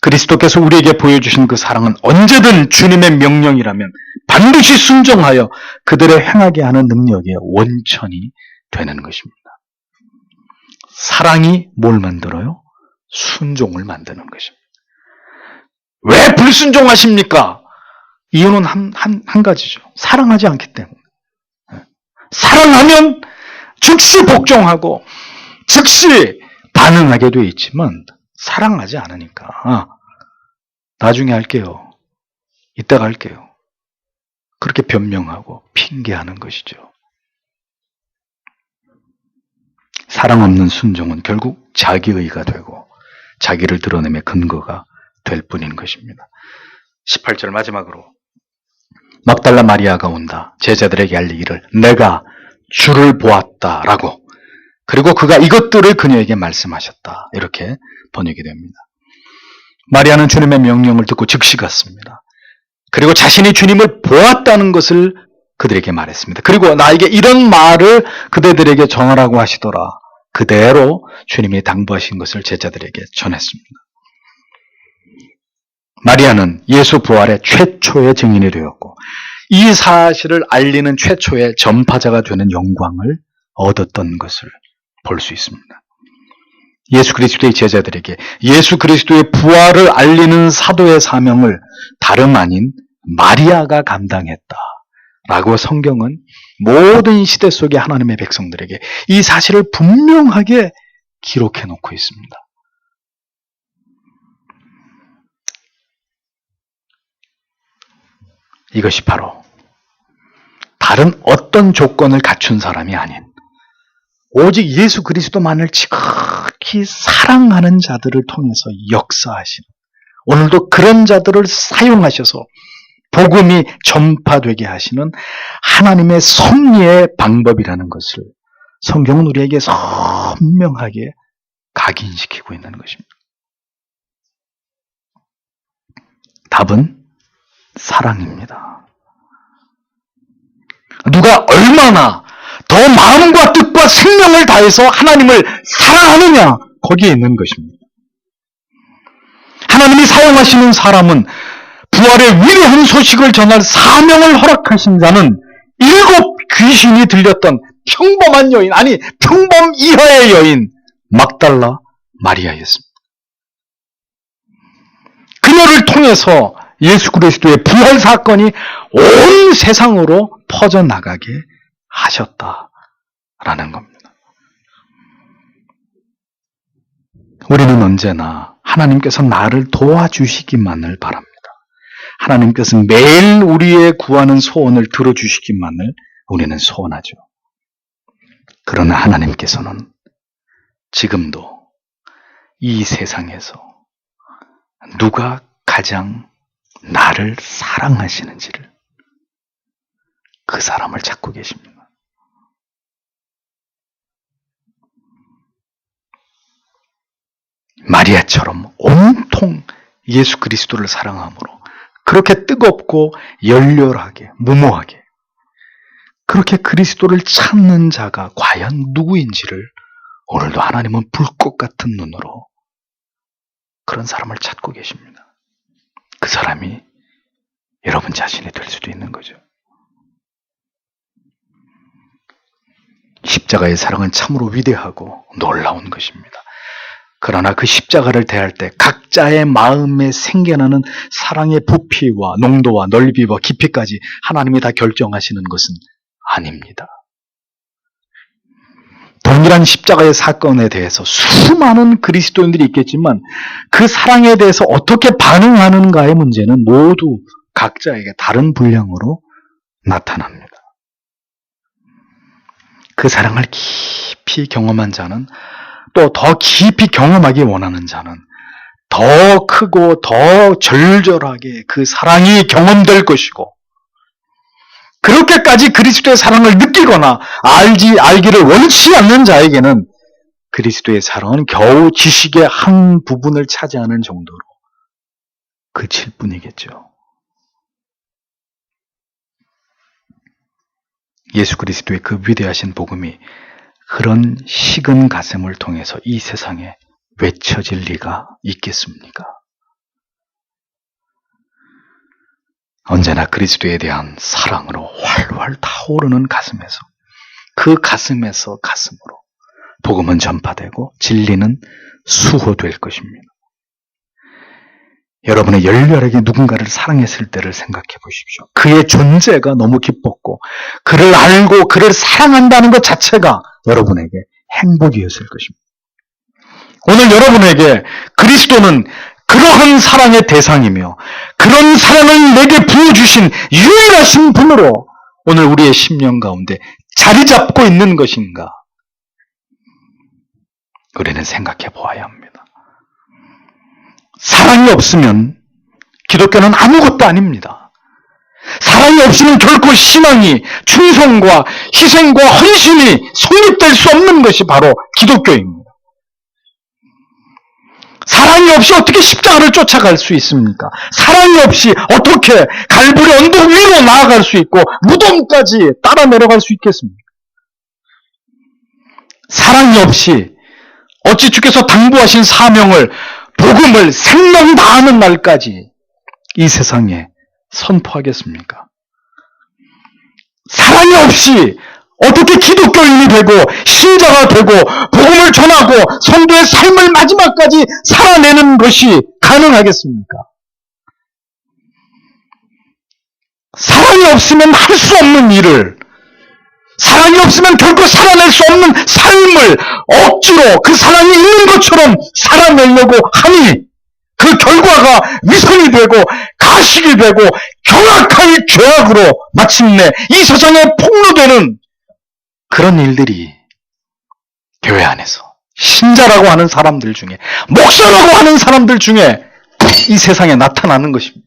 그리스도께서 우리에게 보여주신 그 사랑은 언제든 주님의 명령이라면 반드시 순종하여 그들의 행하게 하는 능력의 원천이 되는 것입니다. 사랑이 뭘 만들어요? 순종을 만드는 것입니다. 왜 불순종하십니까? 이유는 한 가지죠. 사랑하지 않기 때문에. 사랑하면 즉시 복종하고 즉시 반응하게 되어 있지만 사랑하지 않으니까 나중에 할게요. 이따가 할게요. 그렇게 변명하고 핑계하는 것이죠. 사랑 없는 순종은 결국 자기의가 되고 자기를 드러냄의 근거가 될 뿐인 것입니다. 18절 마지막으로 막달라 마리아가 온다. 제자들에게 알리기를 내가 주를 보았다라고, 그리고 그가 이것들을 그녀에게 말씀하셨다. 이렇게 번역이 됩니다. 마리아는 주님의 명령을 듣고 즉시 갔습니다. 그리고 자신이 주님을 보았다는 것을 그들에게 말했습니다. 그리고 나에게 이런 말을 그대들에게 전하라고 하시더라. 그대로 주님이 당부하신 것을 제자들에게 전했습니다. 마리아는 예수 부활의 최초의 증인이 되었고 이 사실을 알리는 최초의 전파자가 되는 영광을 얻었던 것을 볼 수 있습니다. 예수 그리스도의 제자들에게 예수 그리스도의 부활을 알리는 사도의 사명을 다름 아닌 마리아가 감당했다라고 성경은 모든 시대 속의 하나님의 백성들에게 이 사실을 분명하게 기록해 놓고 있습니다. 이것이 바로 다른 어떤 조건을 갖춘 사람이 아닌 오직 예수 그리스도만을 지극히 사랑하는 자들을 통해서 역사하시는, 오늘도 그런 자들을 사용하셔서 복음이 전파되게 하시는 하나님의 섭리의 방법이라는 것을 성경은 우리에게 선명하게 각인시키고 있는 것입니다. 답은 사랑입니다. 누가 얼마나 더 마음과 뜻과 생명을 다해서 하나님을 사랑하느냐, 거기에 있는 것입니다. 하나님이 사용하시는 사람은 부활의 위대한 소식을 전할 사명을 허락하신 자는 7 귀신이 들렸던 평범한 여인, 아니 평범 이하의 여인 막달라 마리아였습니다. 그녀를 통해서 예수 그리스도의 부활 사건이 온 세상으로 퍼져나가게 하셨다라는 겁니다. 우리는 언제나 하나님께서 나를 도와주시기만을 바랍니다. 하나님께서 매일 우리의 구하는 소원을 들어주시기만을 우리는 소원하죠. 그러나 하나님께서는 지금도 이 세상에서 누가 가장 나를 사랑하시는지를, 그 사람을 찾고 계십니다. 마리아처럼 온통 예수 그리스도를 사랑함으로 그렇게 뜨겁고 열렬하게, 무모하게 그렇게 그리스도를 찾는 자가 과연 누구인지를 오늘도 하나님은 불꽃 같은 눈으로 그런 사람을 찾고 계십니다. 그 사람이 여러분 자신이 될 수도 있는 거죠. 십자가의 사랑은 참으로 위대하고 놀라운 것입니다. 그러나 그 십자가를 대할 때 각자의 마음에 생겨나는 사랑의 부피와 농도와 넓이와 깊이까지 하나님이 다 결정하시는 것은 아닙니다. 동일한 십자가의 사건에 대해서 수많은 그리스도인들이 있겠지만 그 사랑에 대해서 어떻게 반응하는가의 문제는 모두 각자에게 다른 분량으로 나타납니다. 그 사랑을 깊이 경험한 자는, 또 더 깊이 경험하기 원하는 자는 더 크고 더 절절하게 그 사랑이 경험될 것이고, 그렇게까지 그리스도의 사랑을 느끼거나 알기를 원치 않는 자에게는 그리스도의 사랑은 겨우 지식의 한 부분을 차지하는 정도로 그칠 뿐이겠죠. 예수 그리스도의 그 위대하신 복음이 그런 식은 가슴을 통해서 이 세상에 외쳐질 리가 있겠습니까? 언제나 그리스도에 대한 사랑으로 활활 타오르는 가슴에서, 그 가슴에서 가슴으로 복음은 전파되고 진리는 수호될 것입니다. 여러분의 열렬하게 누군가를 사랑했을 때를 생각해 보십시오. 그의 존재가 너무 기뻤고 그를 알고 그를 사랑한다는 것 자체가 여러분에게 행복이었을 것입니다. 오늘 여러분에게 그리스도는 그러한 사랑의 대상이며 그런 사랑을 내게 부어주신 유일하신 분으로 오늘 우리의 심령 가운데 자리 잡고 있는 것인가? 우리는 생각해 보아야 합니다. 사랑이 없으면 기독교는 아무것도 아닙니다. 사랑이 없으면 결코 신앙이, 충성과 희생과 헌신이 성립될 수 없는 것이 바로 기독교입니다. 사랑이 없이 어떻게 십자가를 쫓아갈 수 있습니까? 사랑이 없이 어떻게 갈보리 언덕 위로 나아갈 수 있고 무덤까지 따라 내려갈 수 있겠습니까? 사랑이 없이 어찌 주께서 당부하신 사명을, 복음을 생명 다하는 날까지 이 세상에 선포하겠습니까? 사랑이 없이 어떻게 기독교인이 되고 신자가 되고 복음을 전하고 성도의 삶을 마지막까지 살아내는 것이 가능하겠습니까? 사랑이 없으면 할 수 없는 일을, 사랑이 없으면 결코 살아낼 수 없는 삶을 억지로 그 사랑이 있는 것처럼 살아내려고 하니 그 결과가 위선이 되고 가식이 되고 경악할 죄악으로 마침내 이 세상에 폭로되는 그런 일들이 교회 안에서 신자라고 하는 사람들 중에, 목사라고 하는 사람들 중에 이 세상에 나타나는 것입니다.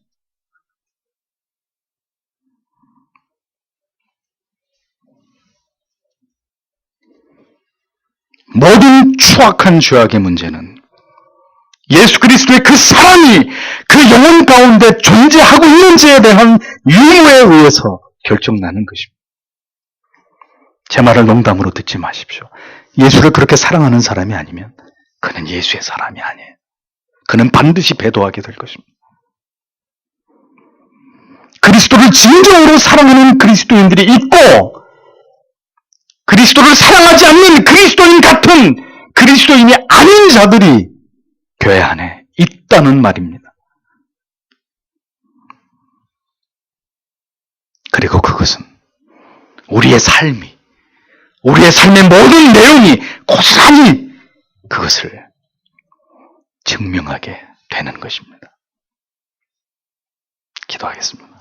모든 추악한 죄악의 문제는 예수 그리스도의 그 사랑이 그 영혼 가운데 존재하고 있는지에 대한 유무에 의해서 결정나는 것입니다. 제 말을 농담으로 듣지 마십시오. 예수를 그렇게 사랑하는 사람이 아니면 그는 예수의 사람이 아니에요. 그는 반드시 배도하게 될 것입니다. 그리스도를 진정으로 사랑하는 그리스도인들이 있고, 그리스도를 사랑하지 않는 그리스도인 같은 그리스도인이 아닌 자들이 교회 안에 있다는 말입니다. 그리고 그것은 우리의 삶의 모든 내용이 고스란히 그것을 증명하게 되는 것입니다. 기도하겠습니다.